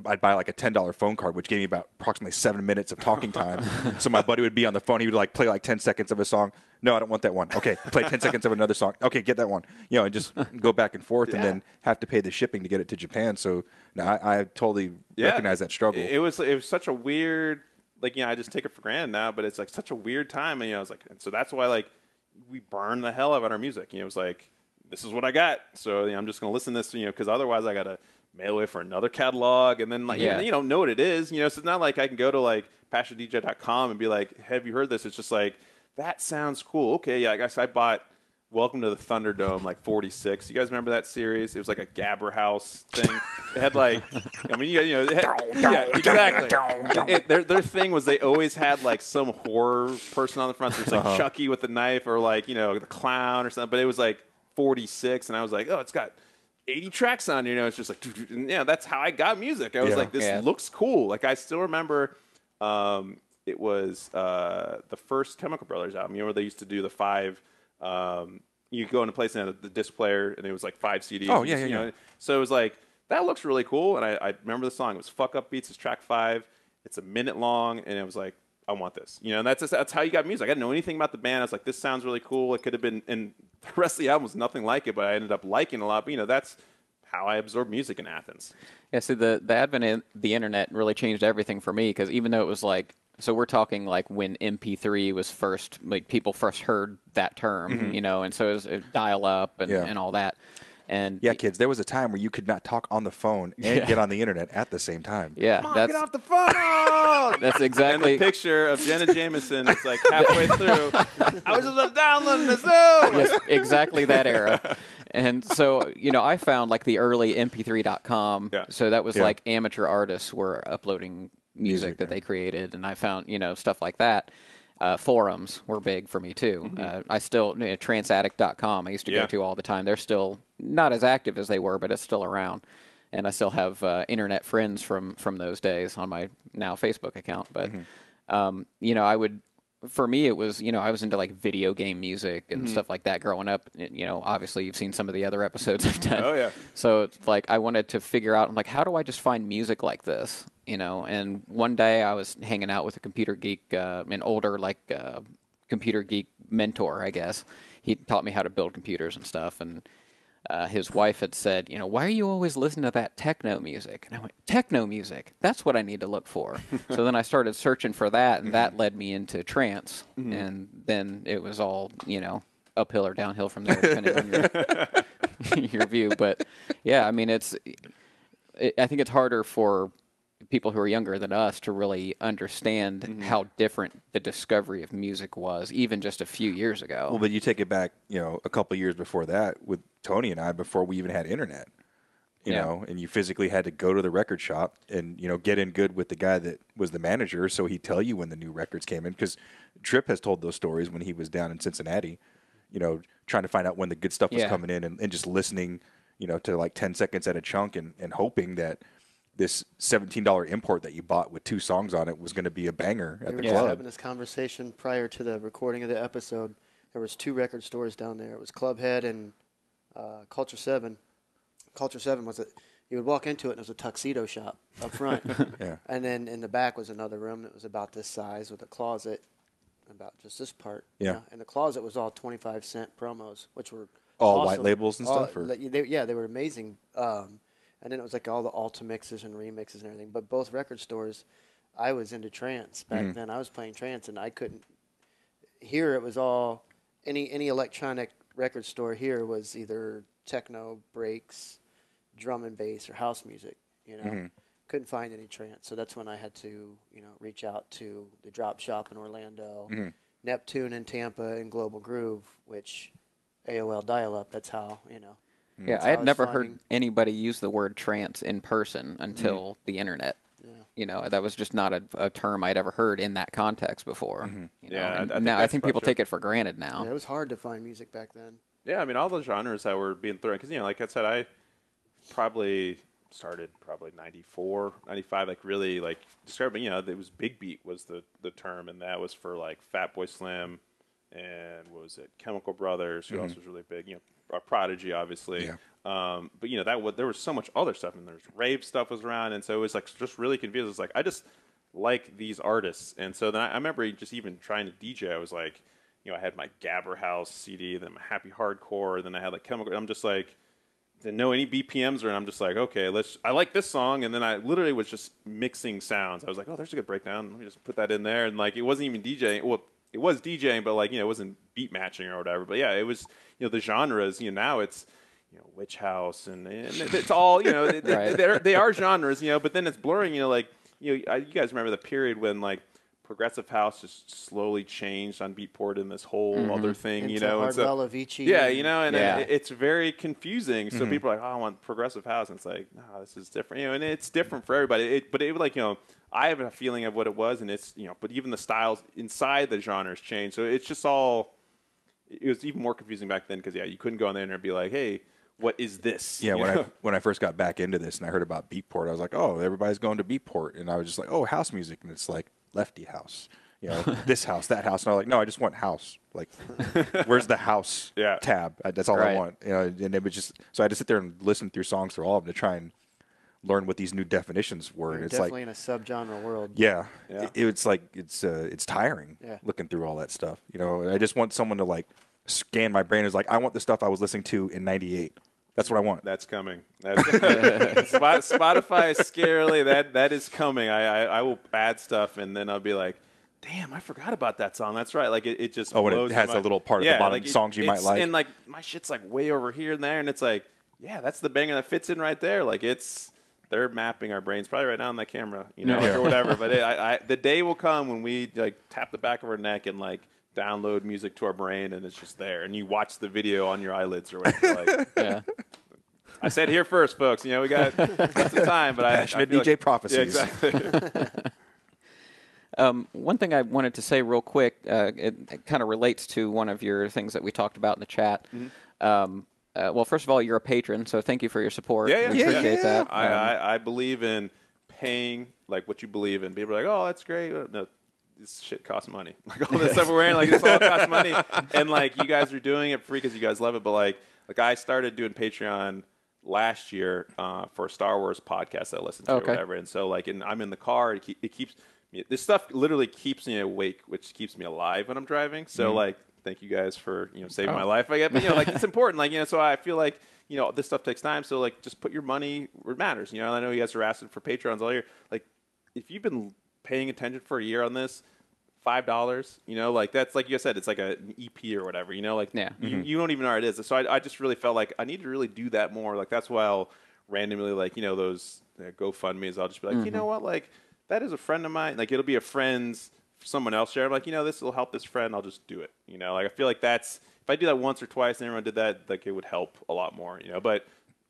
I'd buy like a $10 phone card, which gave me about approximately 7 minutes of talking time. So my buddy would be on the phone. He would like play like 10 seconds of a song. No, I don't want that one. Okay, play 10 seconds of another song. Okay, get that one. And just go back and forth, and then have to pay the shipping to get it to Japan. So I totally recognize that struggle. It was such a weird like, I just take it for granted now, but it's like such a weird time. And, I was like, and so that's why, like, we burn the hell out of our music. It was like, this is what I got. So I'm just going to listen to this, because otherwise I got to mail it for another catalog. And then, like, you don't know what it is, so it's not like I can go to, like, PassionDJ.com and be like, have you heard this? It's just like, that sounds cool. Okay, yeah, I guess I bought Welcome to the Thunderdome, like 46. You guys remember that series? It was like a Gabber House thing. It had like, I mean, it had, yeah, exactly. Their thing was they always had like some horror person on the front. There's like Chucky with the knife, or like the clown or something. But it was like 46, and I was like, oh, it's got 80 tracks on. It's just like, that's how I got music. I was like, this looks cool. Like I still remember. It was the first Chemical Brothers album. Where they used to do the 5. You go into place and the disc player, and it was like 5 CDs. Oh, yeah. So it was like, that looks really cool. And I remember the song. It was Fuck Up Beats. It's track 5. It's a minute long, and it was like, I want this. And that's how you got music. I didn't know anything about the band. I was like, this sounds really cool. It could have been, and the rest of the album was nothing like it, but I ended up liking it a lot. But that's how I absorbed music in Athens. Yeah, so the advent of the internet really changed everything for me, because even though it was like, so we're talking like when MP3 was first, like people first heard that term, and so it was dial up and all that. And yeah, kids, there was a time where you could not talk on the phone and get on the internet at the same time. Yeah, Come on, get off the phone! That's exactly. And the picture of Jenna Jameson is like halfway through. I was just downloading the Zoom. Yes, exactly that era. And so, I found like the early MP3.com. Yeah. So that was like amateur artists were uploading music that they created, and I found stuff like that. Forums were big for me too. I still transaddict.com I used to go to all the time. They're still not as active as they were, but it's still around, and I still have internet friends from those days on my now Facebook account. But I would, for me, it was I was into like video game music and stuff like that growing up. Obviously you've seen some of the other episodes I've done. Oh yeah. So it's like I wanted to figure out, like, how do I just find music like this? And one day I was hanging out with a computer geek, an older computer geek mentor, I guess. He taught me how to build computers and stuff, and his wife had said, why are you always listening to that techno music? And I went, techno music? That's what I need to look for. So then I started searching for that, and that led me into trance. And then it was all, uphill or downhill from there, depending on your view. But yeah, I mean, I think it's harder for people who are younger than us to really understand how different the discovery of music was, even just a few years ago. Well, but you take it back, a couple of years before that with Tony and I, before we even had internet, you know, and you physically had to go to the record shop and, get in good with the guy that was the manager, so he'd tell you when the new records came in. Because Tripp has told those stories when he was down in Cincinnati, trying to find out when the good stuff was coming in, and just listening, to like 10 seconds at a chunk, and hoping that this $17 import that you bought with 2 songs on it was going to be a banger at the We were just club. having this conversation prior to the recording of the episode. There was 2 record stores down there. It was Clubhead and Culture 7. Culture 7 was you would walk into it and it was a tuxedo shop up front. And then in the back was another room that was about this size with a closet, about just this part. Yeah. And the closet was all 25-cent promos, which were All awesome. white labels and stuff? They were amazing. And then it was like all the alta mixes and remixes and everything. But both record stores, I was into trance back then. I was playing trance, and I couldn't. Here it was all any electronic record store here was either techno, breaks, drum and bass, or house music. Couldn't find any trance, so that's when I had to reach out to the Drop Shop in Orlando, Neptune in Tampa, and Global Groove, which AOL dial-up. That's how Yeah, I had never heard anybody use the word trance in person until the internet. Yeah. That was just not a term I'd ever heard in that context before. I think people take it for granted now. Yeah, it was hard to find music back then. Yeah, I mean, all the genres that were being thrown, because, like I said, I probably started 94, 95, like really like describing, it was big beat was the term, and that was for like Fatboy Slim and what was it, Chemical Brothers, who else was really big, Prodigy, obviously. Yeah. But there was so much other stuff, and there's rave stuff was around, and so it was like just really confused. It was like, I just like these artists, and so then I remember just even trying to DJ. I was like, I had my Gabber House CD, then my Happy Hardcore, then I had like Chemical. I'm just like, didn't know any BPMs, and I'm just like, okay, I like this song, and then I literally was just mixing sounds. I was like, oh, there's a good breakdown. Let me just put that in there, and like it wasn't even DJing. Well, it was DJing, but like it wasn't beat matching or whatever. But yeah, it was the genres. Now it's witch house, and it's all Right. they are genres. But then it's blurring. Like you guys remember the period when like progressive house just slowly changed on Beatport and this whole other thing, Into and so Avicii. yeah, and Yeah. it's very confusing. So people are like, oh, I want progressive house, and it's like, no, this is different, and it's different for everybody. But it like I have a feeling of what it was, and it's but even the styles inside the genres change. So it's just all. It was even more confusing back then because you couldn't go on the internet and be like, hey, what is this? Yeah, when I first got back into this and I heard about Beatport, I was like, oh, everybody's going to Beatport, and I was just like, oh, house music, and it's like lefty house, this house, that house, and I'm like, no, I just want house. Like, where's the house tab? That's all I want. And it was just so I had to sit there and listen through songs through all of them to try and learn what these new definitions were. You're and it's definitely like in a subgenre world. Yeah, Yeah. It's like it's tiring looking through all that stuff. I just want someone to like scan my brain. It's like I want the stuff I was listening to in '98. That's what I want. That's coming. Spotify is scarily that is coming. I will add stuff and then I'll be like, damn, I forgot about that song. That's right. Like it just when blows it has my, a little part at the bottom like songs you might like. And like my shit's like way over here and there, and it's like, yeah, that's the banger that fits in right there. Like they're mapping our brains probably right now on that camera, or whatever. But the day will come when we like tap the back of our neck and like download music to our brain, and it's just there, and you watch the video on your eyelids or whatever. Like, Yeah. I said here first, folks. We got some time, but Passionate I feel DJ prophecies. Yeah, exactly. One thing I wanted to say real quick, it kind of relates to one of your things that we talked about in the chat. Well, first of all, you're a patron, so thank you for your support. Yeah, We appreciate that. I believe in paying like what you believe in. People are like, oh, that's great. No, this shit costs money. Like all this stuff we're wearing, like this all costs money. And like you guys are doing it free because you guys love it. But like I started doing Patreon last year for a Star Wars podcast that I listened to or whatever. And so like, I'm in the car. It keeps me. This stuff literally keeps me awake, which keeps me alive when I'm driving. So like, thank you guys for saving my life. I guess, but like it's important. Like so I feel like this stuff takes time. So like, just put your money where it matters. I know you guys are asking for Patreons all year. Like, if you've been paying attention for a year on this, $5, like that's like you said, it's like an EP or whatever, like you don't even know what it is. So I just really felt like I need to really do that more. Like that's why I'll randomly like those GoFundMes. I'll just be like, you know what, like that is a friend of mine. Like it'll be a friend's someone else share. I'm like, this will help this friend. I'll just do it. Like I feel like that's if I do that once or twice and everyone did that, like it would help a lot more. But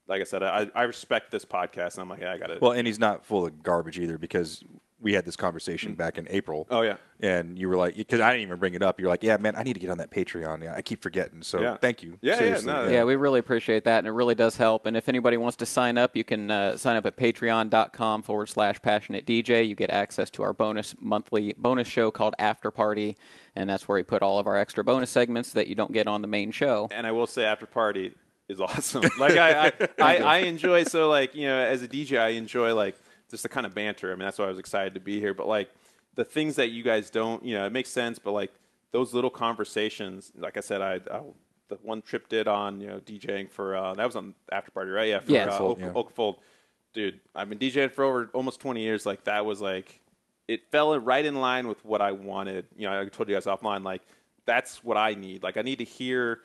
like I said, I respect this podcast. And I'm like, yeah, I got it. Well, and he's not full of garbage either because we had this conversation back in April. Oh, yeah. And you were like, because I didn't even bring it up. You're like, yeah, man, I need to get on that Patreon. Yeah, I keep forgetting. So thank you. Yeah, seriously. Yeah, we really appreciate that, and it really does help. And if anybody wants to sign up, you can sign up at patreon.com/passionate DJ. You get access to our monthly bonus show called After Party, and that's where we put all of our extra bonus segments that you don't get on the main show. And I will say After Party is awesome. Like I enjoy, so like, as a DJ, I enjoy like just the kind of banter. I mean, that's why I was excited to be here. But like the things that you guys don't, it makes sense. But like those little conversations, like I said, the one Trip did on, DJing for, that was on After Party, right? Yeah. For, Oakfold. Dude, I've been DJing for over almost 20 years. Like that was like, it fell right in line with what I wanted. I told you guys offline, like that's what I need. Like I need to hear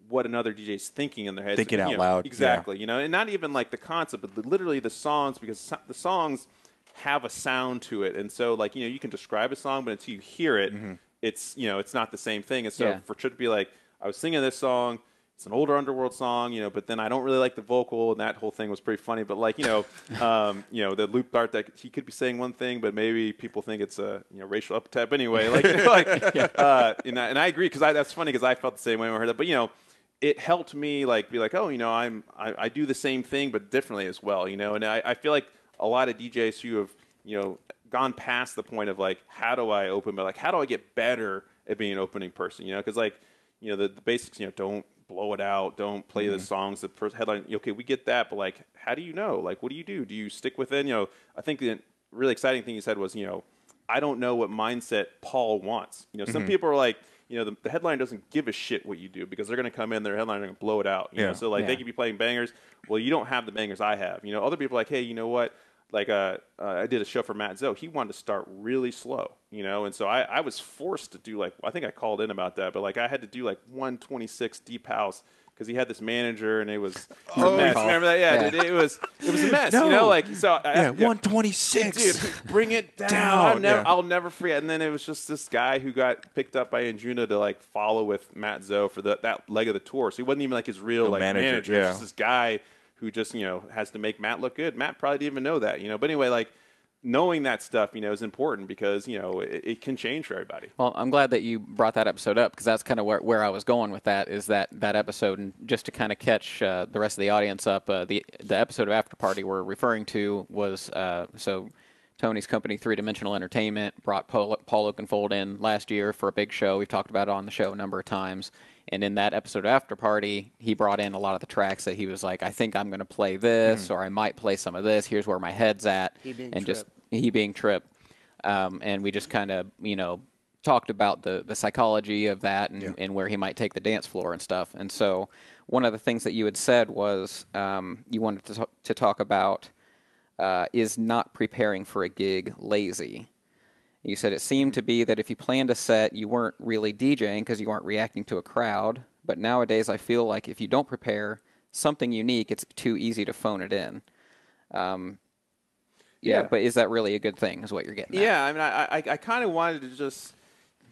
what another DJ is thinking in their head. Thinking out loud. Exactly. And not even like the concept, but literally the songs, because the songs have a sound to it. And so like, you can describe a song, but until you hear it, it's, it's not the same thing. And so for Trip to be like, I was singing this song, it's an older Underworld song, but then I don't really like the vocal, and that whole thing was pretty funny. But like, the loop dart that he could be saying one thing, but maybe people think it's a racial epithet. But anyway, like, and I agree because that's funny because I felt the same way when I heard that. But it helped me like be like, oh, I do the same thing but differently as well, And I feel like a lot of DJs who have gone past the point of like, how do I open, but like, how do I get better at being an opening person? Because like, the basics, don't blow it out, don't play the songs, the first headline. Okay, we get that, but like, how do you know? Like, what do you do? Do you stick with it? I think the really exciting thing you said was, I don't know what mindset Paul wants. Some people are like, the headliner doesn't give a shit what you do because they're going to come in, their headliner going to blow it out. You know? So like they could be playing bangers. Well, you don't have the bangers I have. You know, other people are like, hey, you know what? Like I did a show for Matt Zoe. He wanted to start really slow, you know, and so I was forced to do like, I think I called in about that, but like I had to do like 126 deep house because he had this manager and it was a mess. Remember that? Yeah, dude, it was a mess, you know, like so. 126. Dude, bring it down. I'll never forget. And then it was just this guy who got picked up by Anjuna to like follow with Matt Zoe for that leg of the tour. So he wasn't even like his real like manager. It was just this guy who just, you know, has to make Matt look good. Matt probably didn't even know that, you know. But anyway, like, knowing that stuff, you know, is important because, you know, it can change for everybody. Well, I'm glad that you brought that episode up because that's kind of where I was going with that is that episode. And just to kind of catch the rest of the audience up, the episode of After Party we're referring to was so Tony's company, 3-Dimensional Entertainment, brought Paul Oakenfold in last year for a big show. We've talked about it on the show a number of times. And in that episode of After Party, he brought in a lot of the tracks that he was like, I think I'm going to play this, or I might play some of this. Here's where my head's at. He being and Trip. just he being Trip. And we just kind of, you know, talked about the psychology of that and where he might take the dance floor and stuff. And so one of the things that you had said was you wanted to talk about is not preparing for a gig lazy. You said it seemed to be that if you planned a set, you weren't really DJing because you weren't reacting to a crowd. But nowadays, I feel like if you don't prepare something unique, it's too easy to phone it in. Yeah, but is that really a good thing is what you're getting at? Yeah, I mean, I kind of wanted to just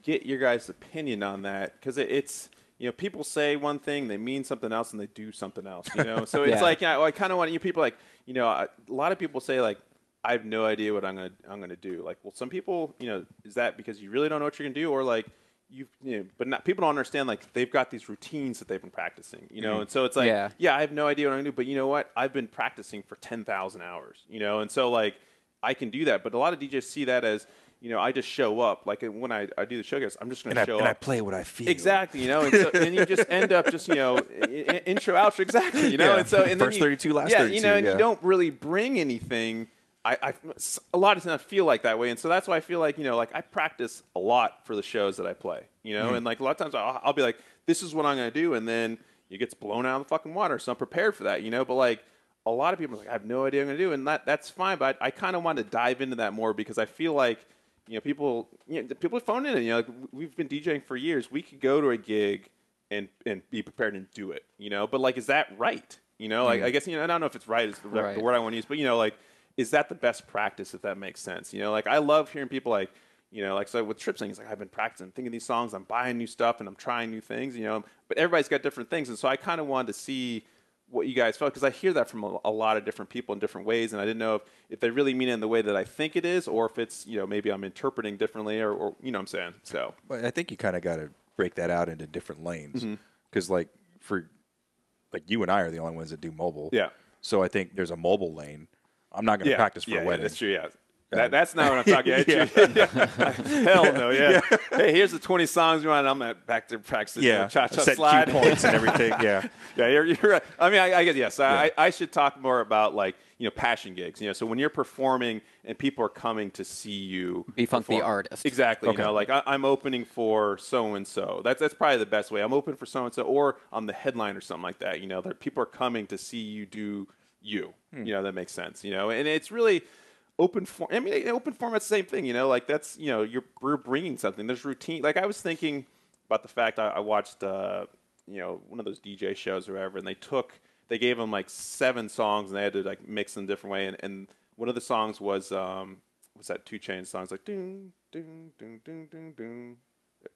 get your guys' opinion on that because it's, you know, people say one thing, they mean something else, and they do something else, you know? So it's like, I kind of want you people like, you know, a lot of people say like, I have no idea what I'm gonna do. Like, well, some people, you know, is that because you really don't know what you're gonna do, or like you know, but not people don't understand like they've got these routines that they've been practicing, you know, and so it's like, yeah, I have no idea what I'm gonna do, but you know what? I've been practicing for 10,000 hours, you know, and so like I can do that. But a lot of DJs see that as, you know, I just show up. Like when I do the showcase, I'm just going to show up. And I play what I feel. Exactly, you know, and so and you just end up just, you know, intro, outro, exactly, you know, and so and first then 32, last 32, you know, and you don't really bring anything. I a lot of times I feel like that way, and so that's why I feel like, you know, like I practice a lot for the shows that I play, you know, and like a lot of times I'll be like, this is what I'm going to do, and then it gets blown out of the fucking water, so I'm prepared for that, you know, but like a lot of people are like, I have no idea what I'm going to do, and that's fine, but I kind of want to dive into that more because I feel like, you know, people are phoning in, you know, like we've been DJing for years. We could go to a gig and be prepared and do it, you know, but like, is that right? You know, like I guess, you know, I don't know if it's right is the word I want to use, but you know, like, is that the best practice, if that makes sense? You know, like I love hearing people like, you know, like so with Trip saying, it's like I've been practicing, thinking these songs, I'm buying new stuff, and I'm trying new things, you know, but everybody's got different things. And so I kind of wanted to see what you guys felt, because I hear that from a lot of different people in different ways, and I didn't know if they really mean it in the way that I think it is, or if it's, you know, maybe I'm interpreting differently, or you know what I'm saying? So well, I think you kind of got to break that out into different lanes, because like you and I are the only ones that do mobile. Yeah. So I think there's a mobile lane. I'm not going to practice for a wedding. That's true. Yeah. That's not what I'm talking about. Hell no, Hey, here's the 20 songs you want, and I'm at back to practice. Cha-cha set slide. cue points and everything. You're right. I mean, I guess, yes. I should talk more about, like, you know, passion gigs. You know, so when you're performing and people are coming to see you. Be funk the artist. Exactly. Okay. You know, like I'm opening for so-and-so. That's probably the best way. I'm open for so-and-so, or I'm the headline or something like that. You know, people are coming to see you do you. You know, that makes sense. You know, and it's really open form. I mean, open format's the same thing. You know, like that's, you know, we're bringing something. There's routine. Like I was thinking about the fact I watched, you know, one of those DJ shows or whatever, and they gave them like 7 songs, and they had to like mix them a different way. And one of the songs was that 2 Chainz songs, like doom doom doom doom doom doom.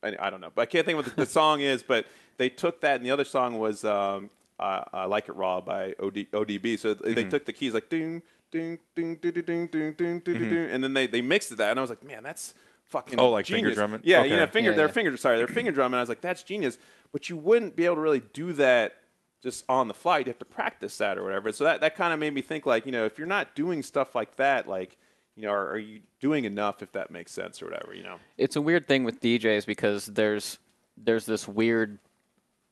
I don't know, but I can't think of what the song is. But they took that, and the other song was Like It Raw by ODB. So they took the keys like doom doom doom doom doom doom doom doom, and then they mixed it that, and I was like, man, that's fucking like genius. finger drumming. Yeah, okay. you know, they're finger drumming. I was like, that's genius. But you wouldn't be able to really do that just on the fly. You'd have to practice that or whatever. So that kind of made me think, like, you know, if you're not doing stuff like that, like, you know, are you doing enough, if that makes sense or whatever, you know? It's a weird thing with DJs because there's this weird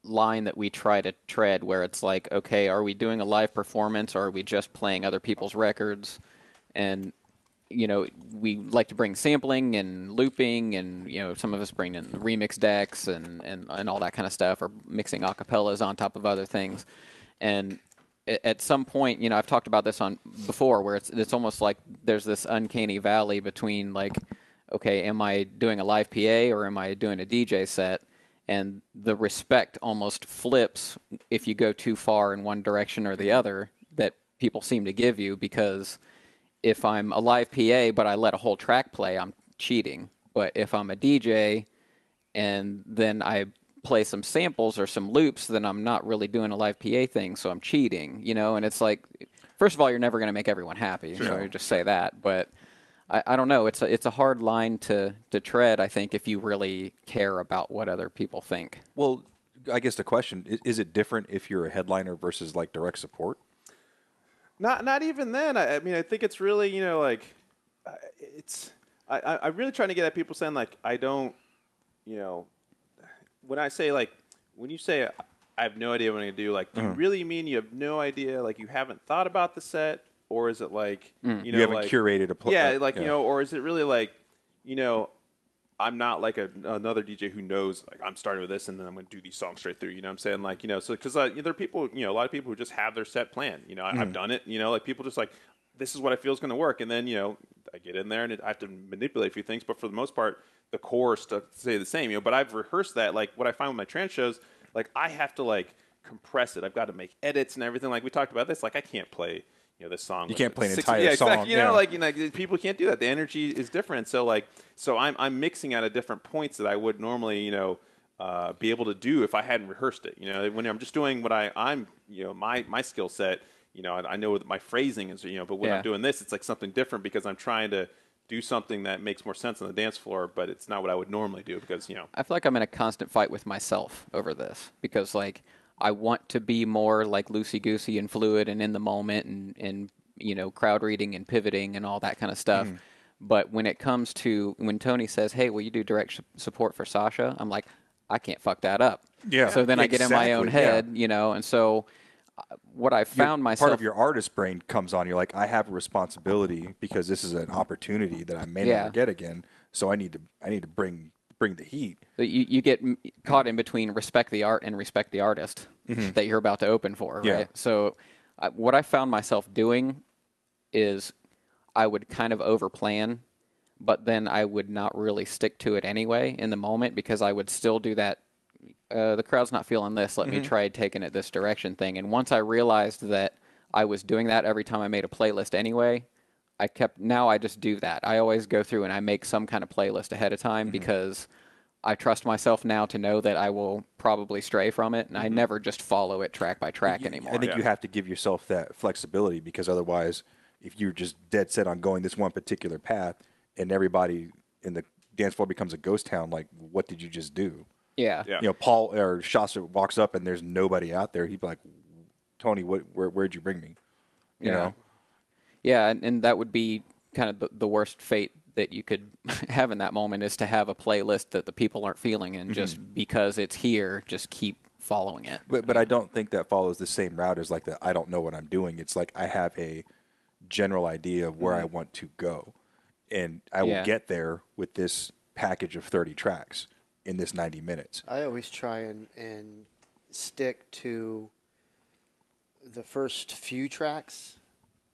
line that we try to tread where it's like, okay, are we doing a live performance or are we just playing other people's records? And you know, we like to bring sampling and looping, and you know, some of us bring in remix decks and all that kind of stuff, or mixing acapellas on top of other things. And at some point, you know, I've talked about this on before, where it's almost like there's this uncanny valley between like, okay, am I doing a live PA or am I doing a DJ set? And the respect almost flips if you go too far in one direction or the other that people seem to give you, because if I'm a live PA but I let a whole track play, I'm cheating. But if I'm a DJ and then I play some samples or some loops, then I'm not really doing a live PA thing, so I'm cheating, you know? And it's like, first of all, you're never going to make everyone happy, so I just say that. But I don't know. It's a hard line to tread, I think, if you really care about what other people think. Well, I guess the question is it different if you're a headliner versus like direct support? Not even then. I mean, I think it's really, you know, like I'm really trying to get at people saying like, I don't, you know, when I say like, when you say I have no idea what I'm gonna do, like, do you really mean you have no idea, like you haven't thought about the set? Or is it like, you know, You haven't like, curated a play. yeah, like, you know, or is it really like, you know, I'm not like another DJ who knows, like, I'm starting with this and then I'm going to do these songs straight through, you know what I'm saying? Like, you know, so, because there are people, you know, a lot of people who just have their set plan, you know, I've done it, you know, like, people just like, this is what I feel is going to work. And then, you know, I get in there and I have to manipulate a few things, but for the most part, the core stuff stay the same, you know, but I've rehearsed that. Like, what I find with my trance shows, like, I have to, like, compress it. I've got to make edits and everything. Like, we talked about this, like, I can't play, you know, this song. You can't play an entire yeah, song. exactly. You know, like, you know, people can't do that. The energy is different. So, like, so I'm mixing out at different points that I would normally, you know, be able to do if I hadn't rehearsed it. You know, when I'm just doing what I'm, you know, my skill set, you know, I know what my phrasing is, you know, but when I'm doing this, it's like something different because I'm trying to do something that makes more sense on the dance floor, but it's not what I would normally do because, you know. I feel like I'm in a constant fight with myself over this, because like I want to be more like loosey-goosey and fluid and in the moment and you know, crowd reading and pivoting and all that kind of stuff. But when it comes to when Tony says, "Hey, will you do direct support for Sasha?" I'm like, I can't fuck that up. Yeah. So then I get in my own Exactly, yeah. head, you know, and so what I found myself Part of your artist brain comes on. You're like, I have a responsibility because this is an opportunity that I may never get again. So I need to bring the heat. You get caught in between respect the art and respect the artist that you're about to open for, right? So what I found myself doing is I would kind of overplan, but then I would not really stick to it anyway in the moment, because I would still do that. The crowd's not feeling this. Let me try taking it this direction thing. And once I realized that I was doing that every time I made a playlist anyway, now I just do that. I always go through and I make some kind of playlist ahead of time because I trust myself now to know that I will probably stray from it, and I never just follow it track by track anymore. I think you have to give yourself that flexibility, because otherwise, if you're just dead set on going this one particular path and everybody in the dance floor becomes a ghost town, like, what did you just do? Yeah. You know, Paul or Shasta walks up and there's nobody out there. He'd be like, Tony, where'd you bring me? You know? Yeah, and that would be kind of the worst fate that you could have in that moment, is to have a playlist that the people aren't feeling, and just because it's here, just keep following it. But I don't think that follows the same route as like I don't know what I'm doing. It's like I have a general idea of where I want to go, and I will get there with this package of 30 tracks in this 90 minutes. I always try and stick to the first few tracks,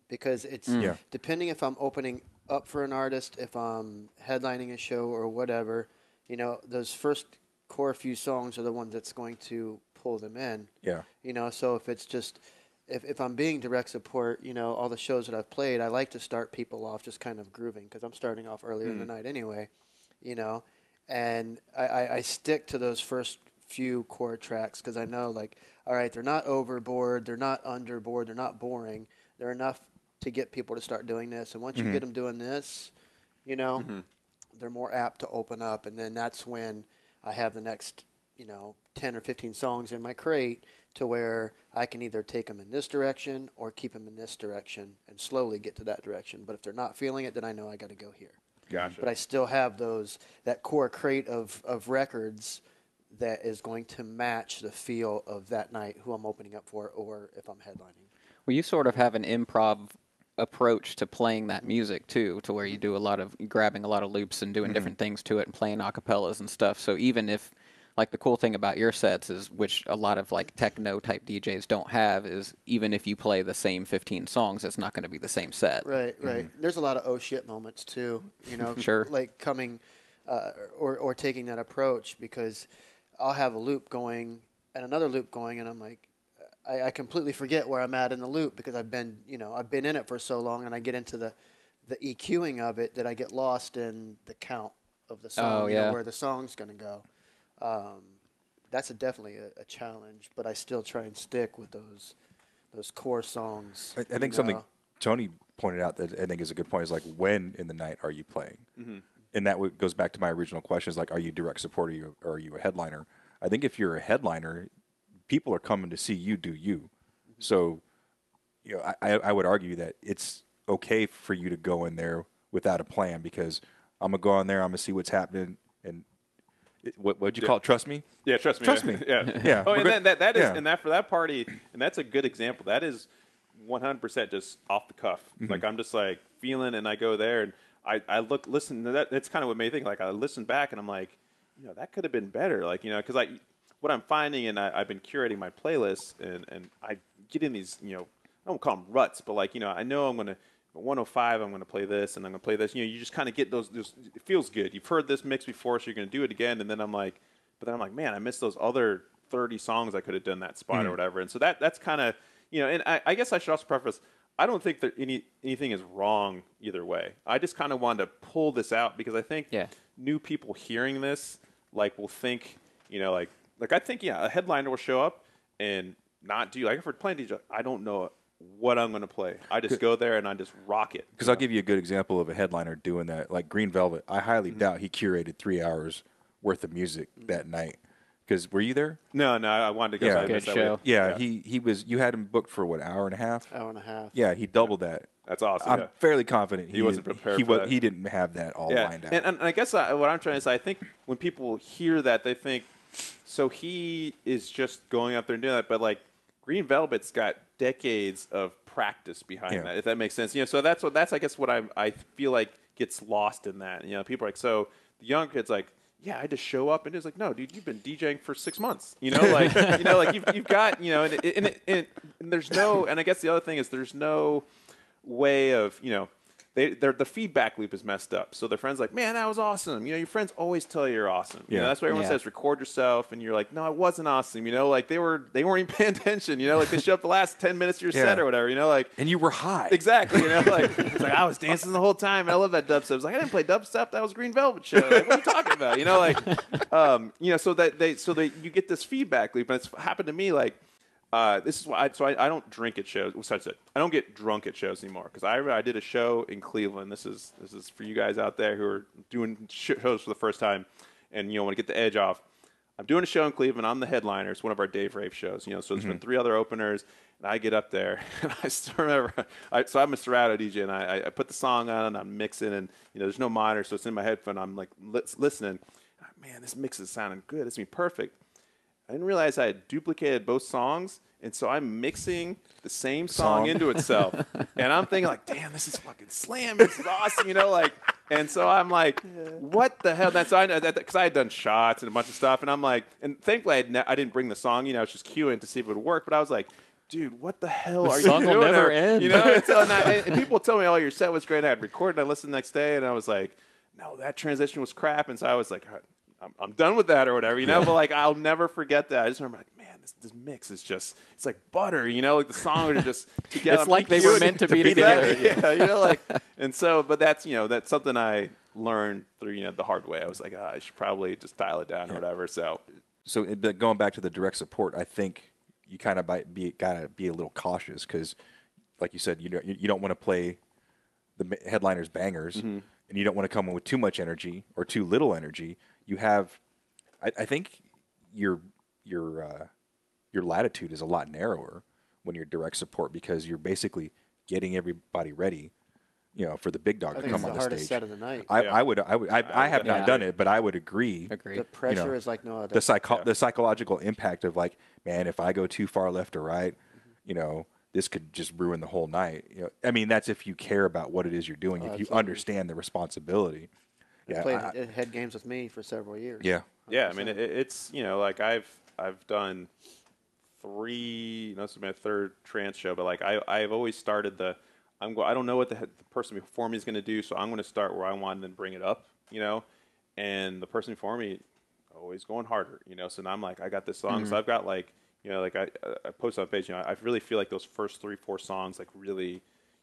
because it's depending if I'm opening up for an artist, if I'm headlining a show or whatever, you know, those first core few songs are the ones that's going to pull them in. Yeah. You know, so if it's just, if I'm being direct support, you know, all the shows that I've played, I like to start people off just kind of grooving, because I'm starting off earlier in the night anyway, you know, and I stick to those first few core tracks, because I know, like, all right, they're not overboard, they're not underboard, they're not boring, they're enough to get people to start doing this. And once you get them doing this, you know, they're more apt to open up. And then that's when I have the next, you know, 10 or 15 songs in my crate, to where I can either take them in this direction or keep them in this direction and slowly get to that direction. But if they're not feeling it, then I know I got to go here. Gotcha. But I still have that core crate of records that is going to match the feel of that night, who I'm opening up for, or if I'm headlining. Well, you sort of have an improv approach to playing that music too, to where you do a lot of grabbing a lot of loops and doing different things to it and playing acapellas and stuff. So even if like the cool thing about your sets is, which a lot of like techno type DJs don't have, is even if you play the same 15 songs, it's not going to be the same set. Right. There's a lot of oh shit moments too, Sure. like coming or taking that approach, because I'll have a loop going and another loop going, and I'm like, I completely forget where I'm at in the loop because I've been in it for so long, and I get into the EQing of it that I get lost in the count of the song, where the song's going to go. That's definitely a challenge, but I still try and stick with those core songs. I think something Tony pointed out that I think is a good point is like, when in the night are you playing? And that goes back to my original question, is like, are you direct support or are you a headliner? I think if you're a headliner, people are coming to see you do you. So, I would argue that it's okay for you to go in there without a plan, because I'm going to go in there, I'm going to see what's happening, and what'd you call it? Trust me? Yeah, trust me. Trust me. Yeah. Yeah. Oh, and that is, yeah. and that for that party, and that's a good example. That is 100% just off the cuff. Like, I'm just like feeling, and I go there, and I listen. That's kind of what made me think. Like, I listen back, and I'm like, that could have been better. Like, because what I'm finding, and I've been curating my playlists, and I get in these, I don't call them ruts, but like, I know I'm going to, 105, I'm going to play this, and I'm going to play this. You just kind of get those, it feels good. You've heard this mix before, so you're going to do it again, and then I'm like, man, I missed those other 30 songs I could have done that spot or whatever. And so that's kind of, and I guess I should also preface, I don't think that anything is wrong either way. I just kind of wanted to pull this out because I think new people hearing this, like, will think, like I think, a headliner will show up and not do, like, if we're playing DJ, I don't know what I'm going to play. I just go there and I just rock it. Because I'll give you a good example of a headliner doing that. Like Green Velvet, I highly doubt he curated 3 hours worth of music that night. Because were you there? No, I wanted to go. Yeah. So I Good missed that show. week. Yeah, he was. You had him booked for what, hour and a half? Hour and a half. Yeah, he doubled that. That's awesome. I'm fairly confident He wasn't prepared for that. He didn't have that all lined out. And I guess what I'm trying to say, I think when people hear that, they think, so he is just going up there and doing that. But like Green Velvet's got decades of practice behind that, if that makes sense. So that's I guess what I feel like gets lost in that. People are like, so the young kids like, yeah, I just show up, and it's like, no, dude, you've been DJing for 6 months. Like you've got, and there's no, and I guess the other thing is there's no way of, the feedback loop is messed up. So their friends like, man, that was awesome. Your friends always tell you you're awesome. That's why everyone says record yourself, and you're like, no, it wasn't awesome. Like they weren't even paying attention. Like they show up the last 10 minutes of your set or whatever. Like, and you were high. Exactly. Like it's like I was dancing the whole time. And I love that dubstep. I was like, I didn't play dubstep. That was Green Velvet show. Like, what are you talking about? So you get this feedback loop, and it's happened to me like. This is why I don't drink at shows. I don't get drunk at shows anymore because I did a show in Cleveland. This is for you guys out there who are doing shows for the first time and want to get the edge off. I'm doing a show in Cleveland. I'm the headliner. It's one of our Dave Rave shows. So there's been 3 other openers, and I get up there and I still remember. So I'm a Serato DJ, and I put the song on, and I'm mixing, and there's no monitor, so it's in my headphone. I'm like listening. Man, this mix is sounding good. It's gonna be perfect. I didn't realize I had duplicated both songs, and so I'm mixing the same song into itself. And I'm thinking, like, damn, this is fucking slam. This is awesome, And so I'm like, what the hell? That's because I had done shots and a bunch of stuff, and I'm like, and thankfully I didn't bring the song. I was just queuing to see if it would work. But I was like, dude, what the hell are you doing? The song will never end. And people tell me, oh, your set was great. I had recorded. I listened the next day, and I was like, no, that transition was crap. And so I was like, I'm done with that or whatever, But like, I'll never forget that. I just remember, like, man, this mix is just, it's like butter, Like the songs are just together. It's like they were meant to be together. Yeah, and so, but that's something I learned through the hard way. I was like, I should probably just dial it down or whatever. So Going back to the direct support, I think you kind of gotta be a little cautious because, like you said, you don't want to play the headliners bangers, and you don't want to come in with too much energy or too little energy. You have, I think your latitude is a lot narrower when you're direct support because you're basically getting everybody ready, for the big dog to come on the hardest stage. set of the night. I have not done it, but I would agree. The pressure is like no other. The psychological impact of like, man, if I go too far left or right, this could just ruin the whole night. You know, I mean, that's if you care about what it is you're doing, if you absolutely. understand the responsibility. Yeah, played head games with me for several years. Yeah. 100%. Yeah, I mean, it's, you know, like I've done 3, you know, this is my 3rd trance show, but like I've always started I don't know what the person before me is going to do, so I'm going to start where I want and then bring it up, you know, and the person before me always going harder, you know, so now I'm like, I got this song, so I've got like, you know, like I posted on page, you know, I really feel like those first 3, 4 songs, like really,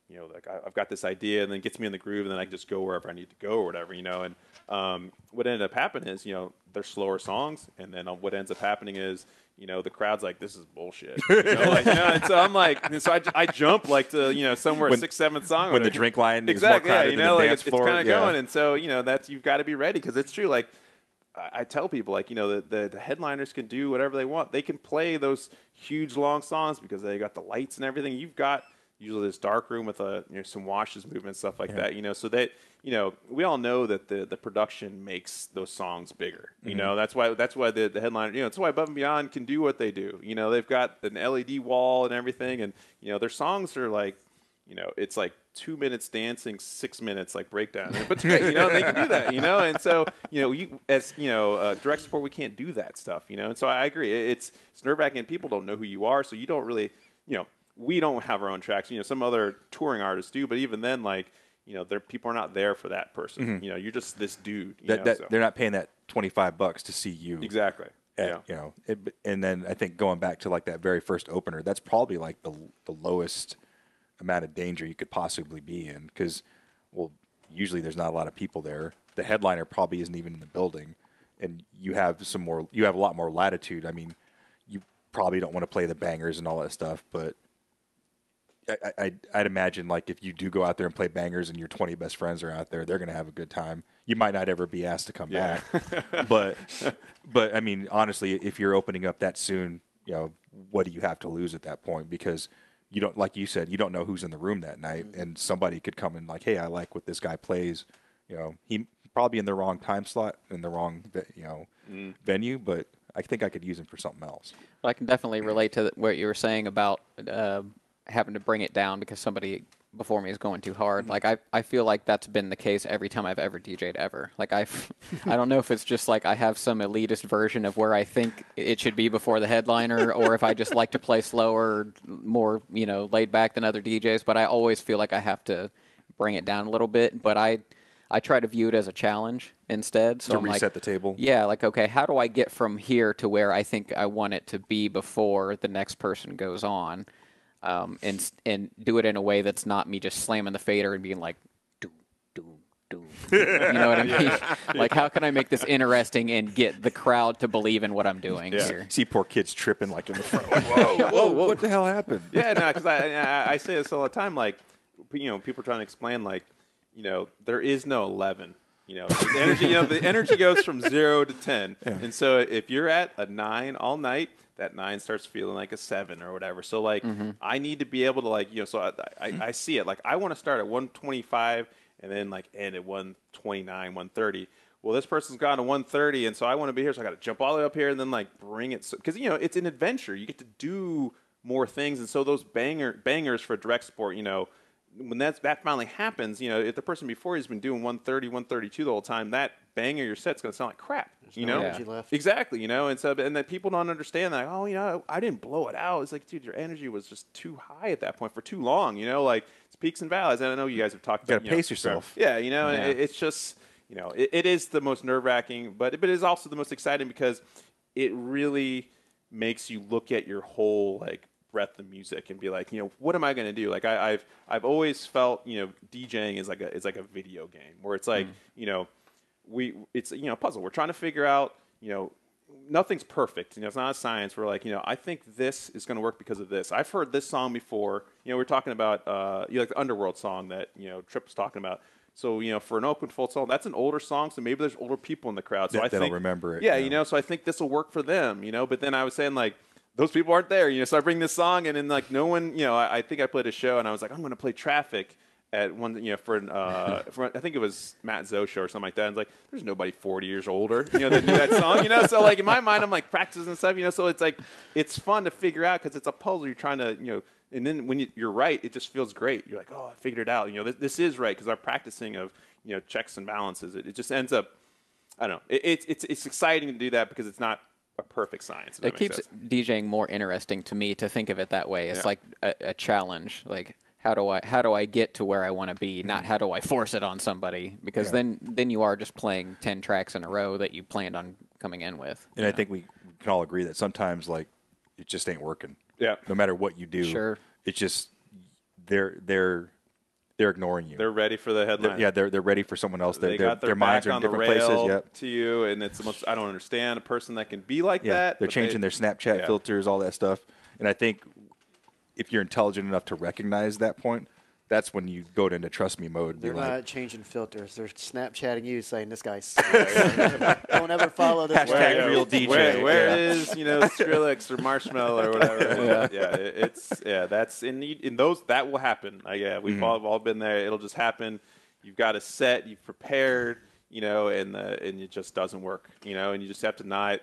you know, like I've got this idea, and then it gets me in the groove, and then I can just go wherever I need to go or whatever, you know. And what ended up happening is, you know, they're slower songs, and then what ends up happening is, you know, the crowd's like, this is bullshit. You know, like, you know, and so I'm like, and so I jump like to, you know, somewhere 6th, 7th song. When the drink line exactly, is more yeah, crowded you than know, the like dance it's floor. kind of going, and so, you know, you've got to be ready, because it's true. Like I tell people, like, you know, the headliners can do whatever they want. They can play those huge long songs because they got the lights and everything. You've got usually this dark room with you know, some washes movement, stuff like that, you know, so that, you know, we all know that the production makes those songs bigger, you know, that's why the headliner, you know, that's why Above and Beyond can do what they do, you know, they've got an LED wall and everything, and, you know, their songs are like, you know, it's like 2 minutes dancing, 6 minutes like breakdown, but you know, they can do that, you know, and so, you know, you as, you know, direct support, we can't do that stuff, you know, and so I agree, it's nerve-wracking, people don't know who you are, so you don't really, you know, we don't have our own tracks. You know, some other touring artists do, but even then, like, you know, people are not there for that person. You know, you're just this dude. You know, so. They're not paying that $25 to see you. Exactly. Yeah. You know, and then I think going back to like that very first opener, that's probably like the lowest amount of danger you could possibly be in, because, well, usually there's not a lot of people there. The headliner probably isn't even in the building, and you have a lot more latitude. I mean, you probably don't want to play the bangers and all that stuff, but I'd imagine, like, if you do go out there and play bangers and your 20 best friends are out there, they're going to have a good time. You might not ever be asked to come back, but I mean, honestly, if you're opening up that soon, you know, what do you have to lose at that point? Because you don't, like you said, you don't know who's in the room that night, and somebody could come in like, hey, I like what this guy plays. You know, he probably in the wrong time slot, in the wrong, you know, venue, but I think I could use him for something else. Well, I can definitely relate to what you were saying about having to bring it down because somebody before me is going too hard. Like I feel like that's been the case every time I've ever DJ'd ever. Like I don't know if it's just like I have some elitist version of where I think it should be before the headliner, or if I just like to play slower, more, you know, laid back than other DJs. But I always feel like I have to bring it down a little bit. But I try to view it as a challenge instead. So To I'm reset like, the table. yeah, like, okay, how do I get from here to where I think I want it to be before the next person goes on? And do it in a way that's not me just slamming the fader and being like, do. You know what I mean? Like, how can I make this interesting and get the crowd to believe in what I'm doing here? See poor kids tripping like in the front. Like, whoa, what the hell happened? Yeah, no, because I say this all the time. Like, you know, people are trying to explain, like, you know, there is no 11. You know, the energy, you know, the energy goes from 0 to 10, and so if you're at a 9 all night, that 9 starts feeling like a 7 or whatever. So like, I need to be able to, like, you know, so I see it. Like, I want to start at 125 and then like end at 129, 130. Well, this person's gone to 130, and so I want to be here, so I got to jump all the way up here and then like bring it, because you know it's an adventure. You get to do more things, and so those bangers for direct support, you know, when that finally happens, you know, if the person before you's been doing 130, 132 the whole time, that banger your set's going to sound like crap. You know, energy left. Exactly. You know, and so, and that people don't understand that. Oh, you know, I didn't blow it out. It's like, dude, your energy was just too high at that point for too long. You know, like it's peaks and valleys. And I know you guys have talked about. You got to pace yourself. Yeah, you know, and it's just, you know, it is the most nerve-wracking, but it is also the most exciting because it really makes you look at your whole like breadth of music and be like, you know, what am I going to do? Like I've always felt, you know, DJing is like a video game where it's like, you know. It's, you know, puzzle. We're trying to figure out, you know, nothing's perfect. You know, it's not a science. We're like, you know, I think this is going to work because of this. I've heard this song before. You know, we're talking about, you know, like the Underworld song that, you know, Trip was talking about. So, you know, for an open full song, that's an older song. So maybe there's older people in the crowd. So I think, remember it. Yeah, you know, so I think this will work for them, you know. But then I was saying, like, those people aren't there, you know. So I bring this song and then, like, no one, you know, I think I played a show and I was like, I'm going to play Traffic. at one, for I think it was Matt Zoe show or something like that. And it's like, there's nobody 40 years older, that knew that song, So like in my mind, I'm like practicing and stuff, So it's like, it's fun to figure out because it's a puzzle. You're trying to, and then when you're right, it just feels great. You're like, oh, I figured it out. This is right because our practicing of, checks and balances, it just ends up, I don't know. It's exciting to do that because it's not a perfect science. It keeps DJing more interesting to me to think of it that way. It's like a challenge. Like, how do I get to where I want to be? Not how do I force it on somebody? Because then you are just playing 10 tracks in a row that you planned on coming in with. And I think we can all agree that sometimes like it just ain't working. Yeah. No matter what you do, sure. It's just they're ignoring you. They're ready for the headline. They're ready for someone else. They got their minds back are in on the different rail places. to you, and it's the most. I don't understand a person that can be like that. They're changing their Snapchat filters, all that stuff. And I think if you're intelligent enough to recognize that point, that's when you go into trust me mode. They're not changing filters. They're Snapchatting you saying this guy sucks. Don't ever follow this. Hashtag real DJ. Where is Skrillex or Marshmallow or whatever? That's in those that will happen. We've all been there. It'll just happen. You've got a set. You've prepared. And it just doesn't work. And you just have to not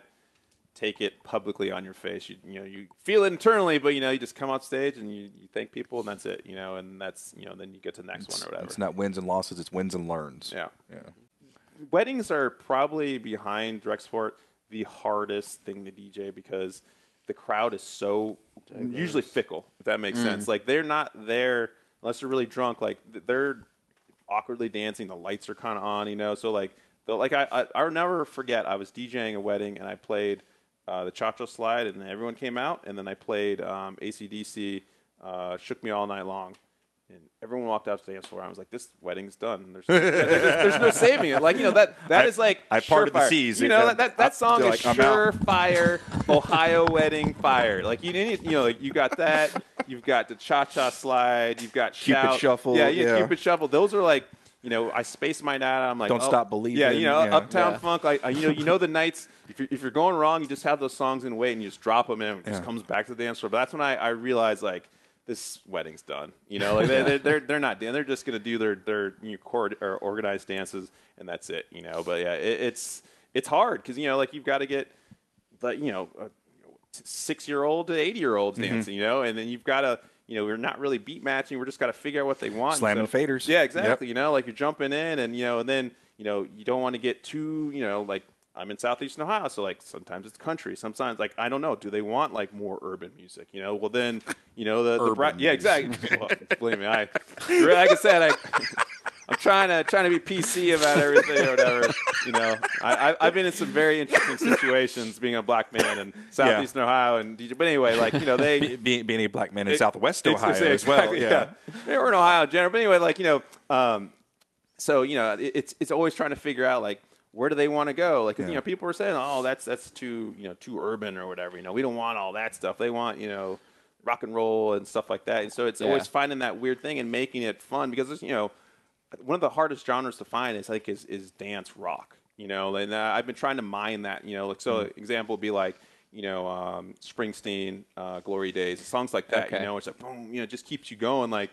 take it publicly on your face. You feel it internally, but you just come on stage and you thank people and that's it. And that's then you get to the next one or whatever. It's not wins and losses, it's wins and learns. Yeah. Weddings are probably behind direct support the hardest thing to DJ because the crowd is so usually fickle, if that makes sense. Like they're not there unless they're really drunk. Like they're awkwardly dancing, the lights are kind of on, So like I'll never forget. I was DJing a wedding and I played the Cha-Cha Slide, and then everyone came out, and then I played AC/DC, Shook Me All Night Long, and everyone walked out to the dance floor. I was like, "This wedding's done. There's no saving it." Like that is like I parted the seas. That song is like, surefire Ohio wedding fire. Like you got that. You've got the Cha-Cha Slide. You've got Cupid Shuffle. Yeah, Cupid Shuffle. Those are like. I space mine out. I'm like, Don't Stop Believing. Yeah, Uptown Funk. Like, the nights. If you're going wrong, you just have those songs in wait and you just drop them in. And it just comes back to the dance floor. But that's when I realized like this wedding's done. Like they're not done. They're just gonna do their chord or organized dances and that's it. But yeah, it's hard because like you've got to get like 6-year-old to 80-year-olds dancing. And then you've got to. We're not really beat matching. We're just got to figure out what they want. Slamming faders. Yeah, exactly. Yep. Like you're jumping in and, and then, you don't want to get too, like I'm in Southeastern Ohio. So like sometimes it's country. Sometimes like, I don't know. Do they want like more urban music? Well then, yeah, exactly. Well, believe me, like I said, I'm trying to be PC about everything or whatever. I've been in some very interesting situations being a black man in Southeastern Ohio and DJ. But anyway, like they being a black man in Southwest Ohio as well. Yeah, we're in Ohio in general. But anyway, like so it's always trying to figure out like where do they want to go? Like people were saying, oh, that's too too urban or whatever. We don't want all that stuff. They want rock and roll and stuff like that. And so it's always finding that weird thing and making it fun because there's one of the hardest genres to find is dance rock, and I've been trying to mine that, example would be like, Springsteen, Glory Days, songs like that, it's like, boom, it just keeps you going. Like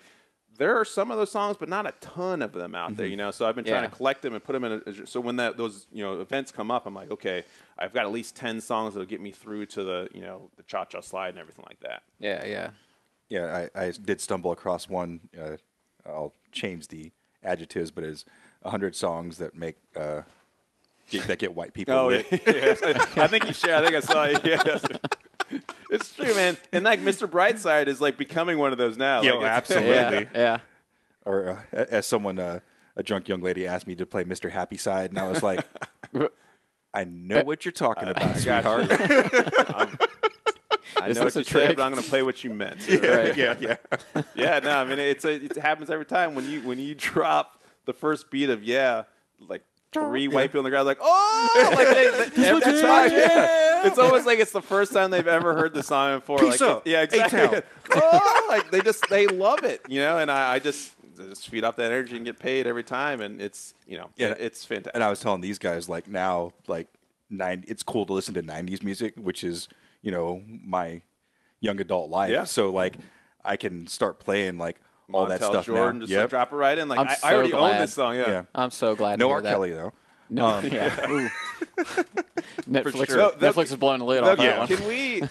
there are some of those songs, but not a ton of them out there, so I've been trying to collect them and put them in so when those, events come up, I'm like, okay, I've got at least 10 songs that'll get me through to the, the Cha-Cha Slide and everything like that. Yeah, I did stumble across one, I'll change the adjectives, but is 100 songs that make that get white people lit. I think you shared. I think I saw it. Yeah. It's true, man. And like Mr. Brightside is like becoming one of those now. Yeah, like, absolutely. Yeah. Or as someone, a drunk young lady asked me to play Mr. Happy Side, and I was like, I know what you're talking about, sweetheart. I know what you said, but I'm going to play what you meant. So, right. Yeah. No, I mean it happens every time when you drop the first beat of like 3 white people on the ground, like every time. Yeah. It's almost like it's the first time they've ever heard the song before. Peace up. Yeah, exactly. Like they love it, and I just feed off that energy and get paid every time, and it's it's fantastic. And I was telling these guys like now it's cool to listen to 90s music, which is my young adult life. Yeah. So like I can start playing like all that Montel stuff Jordan, now. just like, drop it right in. Like I'm I already so own glad. this song. Yeah. I'm so glad. No to hear R. that. Kelly though. No. Yeah. Ooh. Netflix. sure. Netflix is blowing the lid off that one. Can we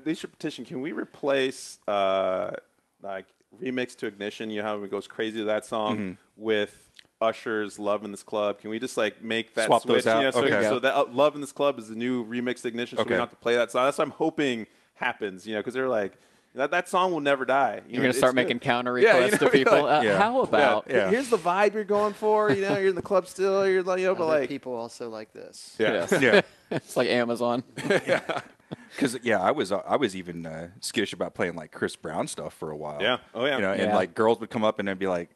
they should petition? Can we replace like Remix to Ignition? You know how it goes crazy to that song with Usher's Love in This Club. Can we just like make that Swap switch? those out? You know, so, Okay. so that Love in This Club is the new Remix to Ignition, so we Okay. don't have to play that song. That's what I'm hoping happens. You know, because they're like that song will never die. You You're know, gonna start it's making good. counter Yeah, requests to people. yeah. How about? Yeah. Here's the vibe you're going for. You know, you're in the club still. You're like, but Other like, people also like this. yeah. Yes. Yeah. It's like Amazon. Because I was even skittish about playing like Chris Brown stuff for a while. Yeah. Oh yeah. You know, and Yeah. like girls would come up and I'd be like,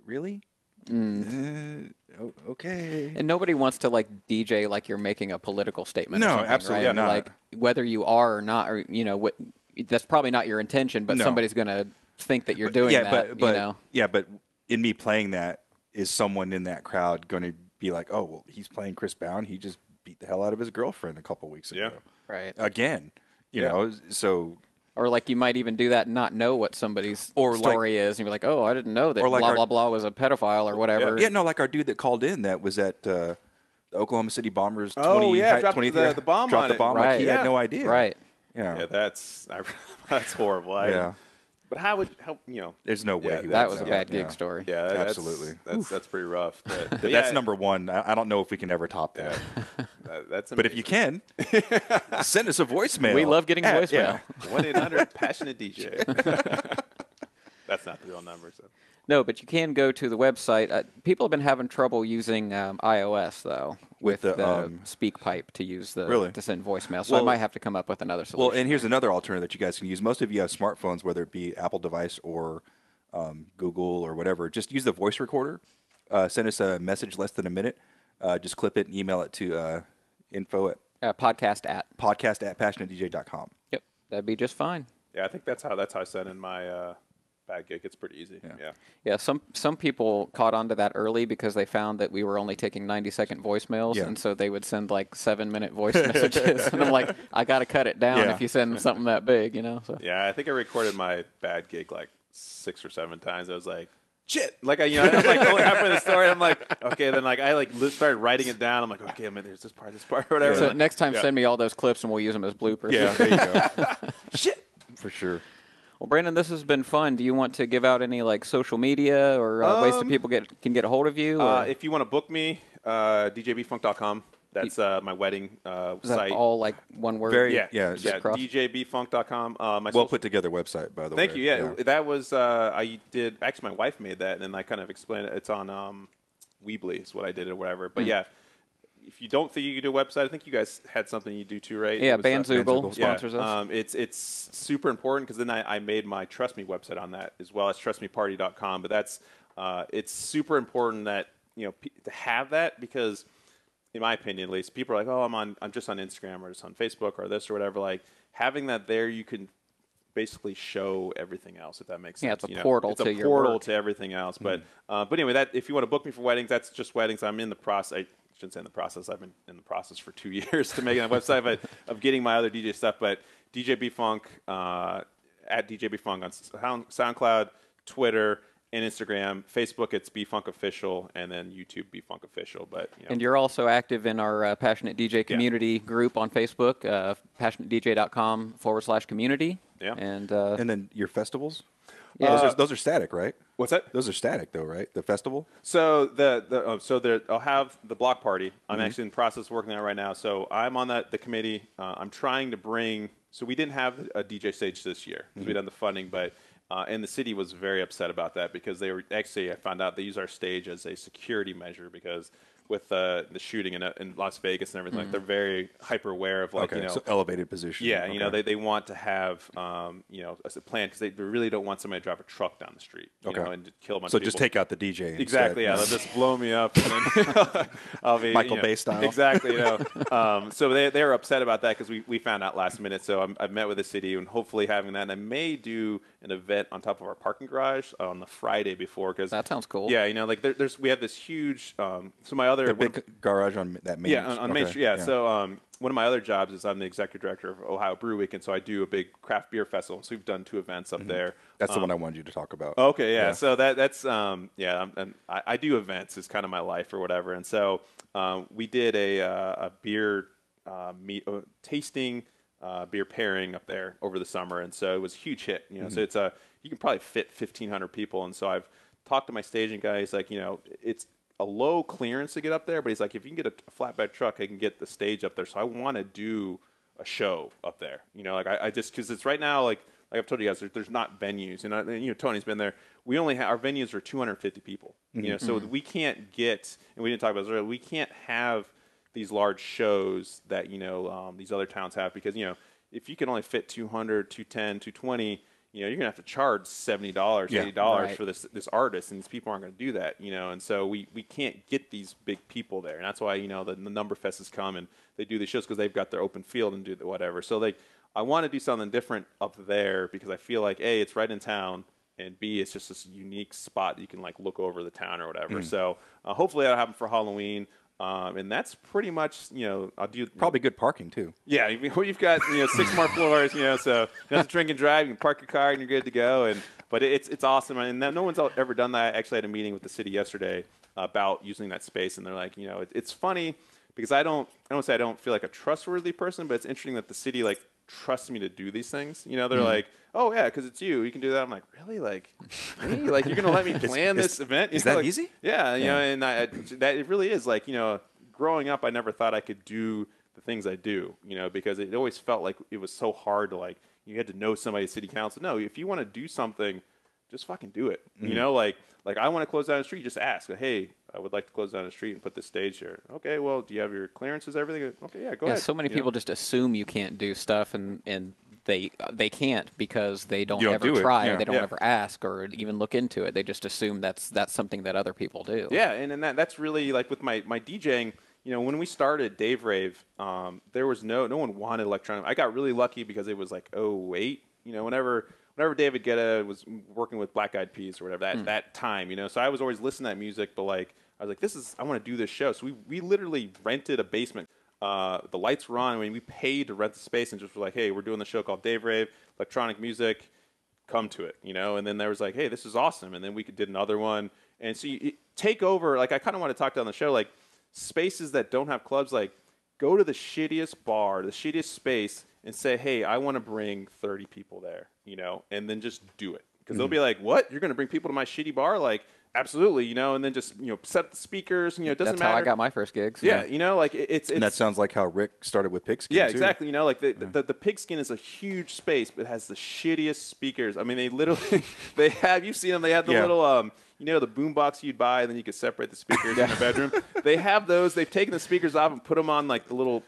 really? Okay. And nobody wants to like DJ like you're making a political statement. or No, something, absolutely right? not. Like whether you are or not, or that's probably not your intention, but No. somebody's gonna think that you're doing yeah, that. but but in me playing that, is someone in that crowd going to be like, oh, well, he's playing Chris Brown. He just beat the hell out of his girlfriend a couple weeks ago. right. Again, you Yeah. know, so Or like you might even do that and not know what somebody's Or story is, and you're like, oh, I didn't know that Or like blah our- blah blah was a pedophile or whatever. yeah, no, like our dude that called in that was at the Oklahoma City Bombers. Oh, 20, yeah, dropped 20th the bomb dropped on the it. bomb. Right. Like he Yeah. had no idea. Right. Yeah. Yeah, that's horrible. Yeah. But how would you know? There's no way. Yeah, he That would was a know. bad gig Yeah. story. Yeah, Absolutely. That's pretty rough. But But that's number one. I don't know if we can ever top that. That's But if you can, send us a voicemail. We love getting at- voicemail. 1-800-passionate DJ. That's not the real number. So. No, but you can go to the website. People have been having trouble using iOS though with the, the SpeakPipe to use Really? to send voicemail. So I Well- might have to come up with another solution. Well, and here's another alternative that you guys can use. Most of you have smartphones, whether it be Apple device or Google or whatever. Just use the voice recorder. Send us a message less than a minute. Just clip it and email it to info at podcast@passionatedj.com. Yep, that'd be just fine. Yeah, I think that's how I sent in my bad gig. It's pretty easy. Yeah. Yeah, some people caught on to that early because they found that we were only taking 90-second voicemails, Yeah. and so they would send like 7-minute voice messages, and I'm like, I got to cut it down Yeah. if you send something that big, you know. So. Yeah, I think I recorded my bad gig like 6 or 7 times. I was like, shit. Like, I'm like only halfway the story. I'm like, okay. Then like I started writing it down. I'm like, okay, there's this part, whatever. So next time, Yeah. send me all those clips, and we'll use them as bloopers. Yeah, there you go. shit. For sure. Well, Brandon, this has been fun. Do you want to give out any like social media or ways that people can get a hold of you? or- If you want to book me, djbfunk.com. That's my wedding is that site. all like one word? Very- yeah, yeah, yeah. cross. djbfunk.com. My Well social- put together website, by the way. Thank you. Yeah, that was I did. Actually, my wife made that, and I kind of explained it. It's on Weebly is what I did or whatever. But yeah, if you don't think you could do a website, I think you guys had something you do too, right? Yeah, It was, Bandzoogle Bandzoogle. sponsors us. It's super important because then I made my Trust Me website on that as well as trustmeparty.com. But that's it's super important that to have that because, in my opinion, at least, people are like, oh, I'm just on Instagram or just on Facebook or this or whatever. Like having that there, you can basically show everything else if that makes sense. Yeah, it's a portal it's to a your portal work. to everything else. But anyway, that if you want to book me for weddings, that's just weddings. I'm in the process. I shouldn't say in the process. I've been in the process for 2 years to make a website, but of getting my other DJ stuff. But DJ B Funk at DJ B Funk on SoundCloud, Twitter, and Instagram. Facebook, it's B Funk Official, and then YouTube, B Funk Official. But And you're also active in our Passionate DJ community group on Facebook, passionatedj.com/community. Yeah. And And then your festivals? Yeah. Those are static, right? what's that? Those are static, though, right? The festival? So I'll have the block party. I'm actually in the process of working on it right now. So I'm on the committee. I'm trying to bring. So we didn't have a DJ stage this year because we done the funding, but and the city was very upset about that because they were actually I found out they use our stage as a security measure because with the shooting in Las Vegas and everything, like they're very hyper aware of like Okay, so elevated position. Yeah, Okay. they want to have as a plan because they really don't want somebody to drive a truck down the street, Okay. and to kill a bunch So of people. just take out the DJ. instead. Exactly, yeah. They'll just blow me up. And then I'll be Michael Bay style. Exactly, So they were upset about that because we found out last minute. So I've met with the city and hopefully having that. And I may do an event on top of our parking garage on the Friday before. Because That sounds cool. Yeah, like we have this huge. So my other The big garage on that main. yeah, on Main Street. Yeah. So one of my other jobs is I'm the executive director of Ohio Brew Week, and so I do a big craft beer festival. So we've done 2 events up there. That's the one I wanted you to talk about. Okay, yeah. So that's and I do events. It's kind of my life or whatever. And so we did a beer tasting. Beer pairing up there over the summer, and so it was a huge hit. So it's you can probably fit 1,500 people, and so I've talked to my staging guy. He's like, it's a low clearance to get up there, but he's like, if you can get a flatbed truck, I can get the stage up there. So I want to do a show up there. Like I just because it's right now like I've told you guys, there's not venues, and Tony's been there. We only have our venues are 250 people. So we can't get, and we didn't talk about this earlier. We can't have these large shows that these other towns have because if you can only fit 200, 210, 220, you're gonna have to charge $70, $80 for this artist, and these people aren't gonna do that, and so we can't get these big people there, and that's why the Number Fests come and they do these shows because they've got their open field and do the whatever. So I want to do something different up there because I feel like A, it's right in town, and B, it's just this unique spot that you can look over the town or whatever. So hopefully that'll happen for Halloween. And that's pretty much, I'll do probably good parking too. Yeah, you've got 6 more floors, so you don't have to drink and drive. You can park your car and you're good to go. But it's awesome, and no one's ever done that. I actually had a meeting with the city yesterday about using that space, and they're like, it's funny because I don't say I don't feel like a trustworthy person, but it's interesting that the city trusts me to do these things. They're like, oh yeah, because it's you can do that. I'm like, really? Me? You're gonna let me plan this event? Is that easy? Yeah, and that it really is. Growing up, I never thought I could do the things I do. Because it always felt like it was so hard to you had to know somebody at city council. No, if you want to do something, just fucking do it. I want to close down the street. Just ask. Hey, I would like to close down the street and put this stage here. Okay, well, do you have your clearances, everything? Okay, yeah, go ahead. So many people just assume you can't do stuff, and they can't because they don't ever try, or they don't ever ask, or even look into it. They just assume that's something that other people do. Yeah, and that's really with my DJing. When we started Dave Rave, there was no one wanted electronic. I got really lucky because it was 08. Whenever David Guetta was working with Black Eyed Peas or whatever that time, so I was always listening to that music, but I was like, I want to do this show. So we literally rented a basement. The lights were on. We paid to rent the space and just were like, hey, we're doing the show called Dave Rave, electronic music, come to it, And then there was hey, this is awesome. And then we did another one. And so you take over, I kind of want to talk to on the show, spaces that don't have clubs, go to the shittiest bar, the shittiest space, and say, hey, I want to bring 30 people there, and then just do it. Because they'll be like, what? You're going to bring people to my shitty bar? Absolutely, and then just, set up the speakers, it doesn't matter. That's how I got my first gigs. Yeah, it's... And that sounds like how Rick started with Pigskin, yeah, too. Exactly, the Pigskin is a huge space, but it has the shittiest speakers. I mean, they literally, you've seen them, they have the little... the boombox you'd buy, and then you could separate the speakers in your bedroom. They have those. They've taken the speakers off and put them on the little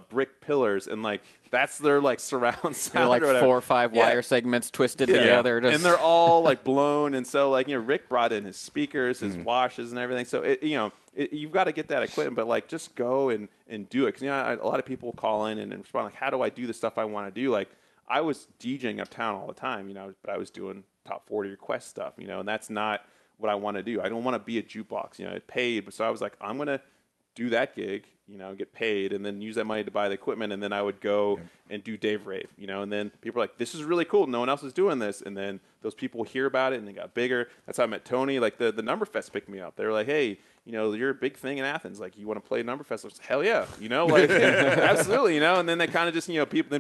brick pillars, and that's their surround sound. They're 4 or 5 wire segments twisted together, and they're all blown. And so Rick brought in his speakers, his washes, and everything. So you've got to get that equipment, but just go and do it. Because a lot of people call in and respond how do I do the stuff I want to do? I was DJing uptown all the time, but I was doing top 40 request stuff, and that's not what I want to do. I don't want to be a jukebox, it paid. But so I was like, I'm going to do that gig, get paid, and then use that money to buy the equipment. And then I would go and do Dave Rave, and then people are like, this is really cool. No one else is doing this. And then those people hear about it and they got bigger. That's how I met Tony. The Number Fest picked me up. They were like, hey, you're a big thing in Athens. You want to play Number Fest? I was like, hell yeah. Absolutely. And then they kind of just,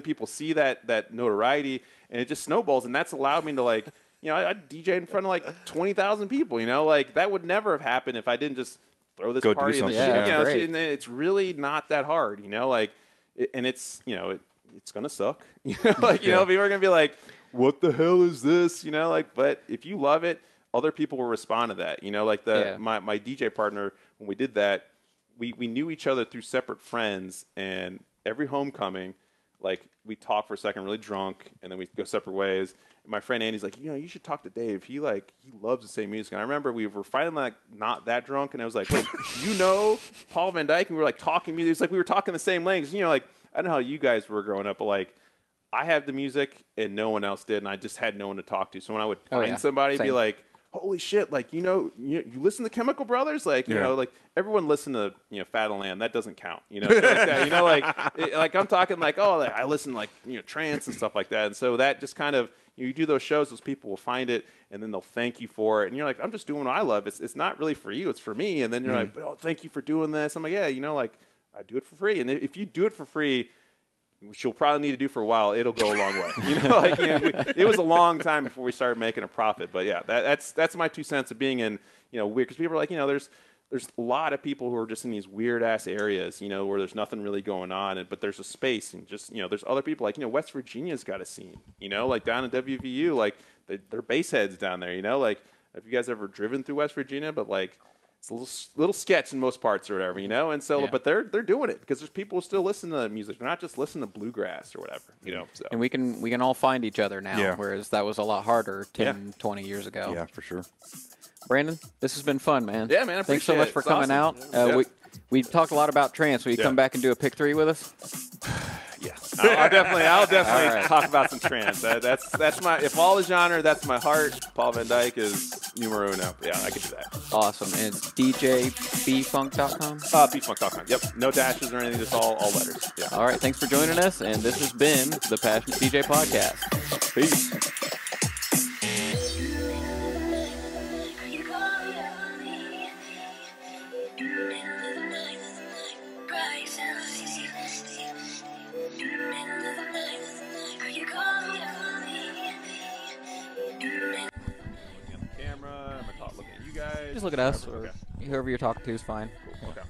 people see that notoriety and it just snowballs. And that's allowed me to I DJ in front of 20,000 people, that would never have happened if I didn't just throw this party in the shit. And it's really not that hard, and it's, it's going to suck, people are going to be like, what the hell is this? But if you love it, other people will respond to that, my DJ partner, when we did that, we knew each other through separate friends, and every homecoming, we talk for a second, really drunk, and then we go separate ways. My friend Andy's like, you should talk to Dave. He loves the same music. And I remember we were finally not that drunk, and I was like, wait, Paul Van Dyke? And we were talking music. It's we were talking the same language. I don't know how you guys were growing up, but I have the music and no one else did, and I just had no one to talk to. So when I would find somebody, be like, holy shit, like, you listen to Chemical Brothers? Like, you know, like everyone listen to, Fat Land. That doesn't count, like that. Like I'm talking like, I listen to like, trance and stuff like that. And so that just kind of, you do those shows, those people will find it, and then they'll thank you for it. And you're like, I'm just doing what I love. It's not really for you. It's for me. And then you're like, oh, thank you for doing this. I'm like, yeah, like I do it for free. And if you do it for free, which you'll probably need to do for a while, it'll go a long way. It was a long time before we started making a profit. But yeah, that's my 2 cents of being in, weird. Because people are like, there's a lot of people who are just in these weird ass areas, where there's nothing really going on, but there's a space, and just, there's other people like, West Virginia's got a scene, like down in WVU, like they're bass heads down there, like, have you guys ever driven through West Virginia? But like, it's a little sketch in most parts or whatever, and so, but they're doing it because there's people who still listen to music. They're not just listening to bluegrass or whatever, so. And we can all find each other now, whereas that was a lot harder 10, 20 years ago. Yeah, for sure. Brandon, this has been fun, man. Yeah, man. Thanks so much for coming out. We talked a lot about trance. Will you come back and do a pick 3 with us? Yeah, I'll definitely talk about some trance. That's my, if all is genre, that's my heart. Paul Van Dyke is numero uno. Yeah, I can do that. Awesome. And it's DJBfunk.com? Bfunk.com. Yep. No dashes or anything. Just all letters. Yeah. All right. Thanks for joining us. And this has been the Passionate DJ Podcast. Peace. Just look at us, or whoever you're talking to is fine. Cool. Okay.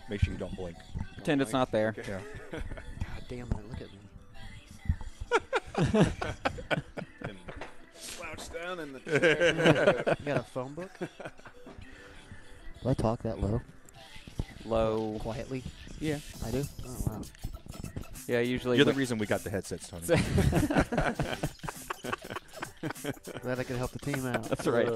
Make sure you don't blink. Pretend it's not there. Okay. Yeah. God damn it, look at me. And slouch down in the chair. You got a phone book? Do I talk that low? Low. Quietly? Yeah. I do? Oh, wow. Yeah, usually. You're the reason we got the headsets, Tony. Glad I could help the team out. That's right.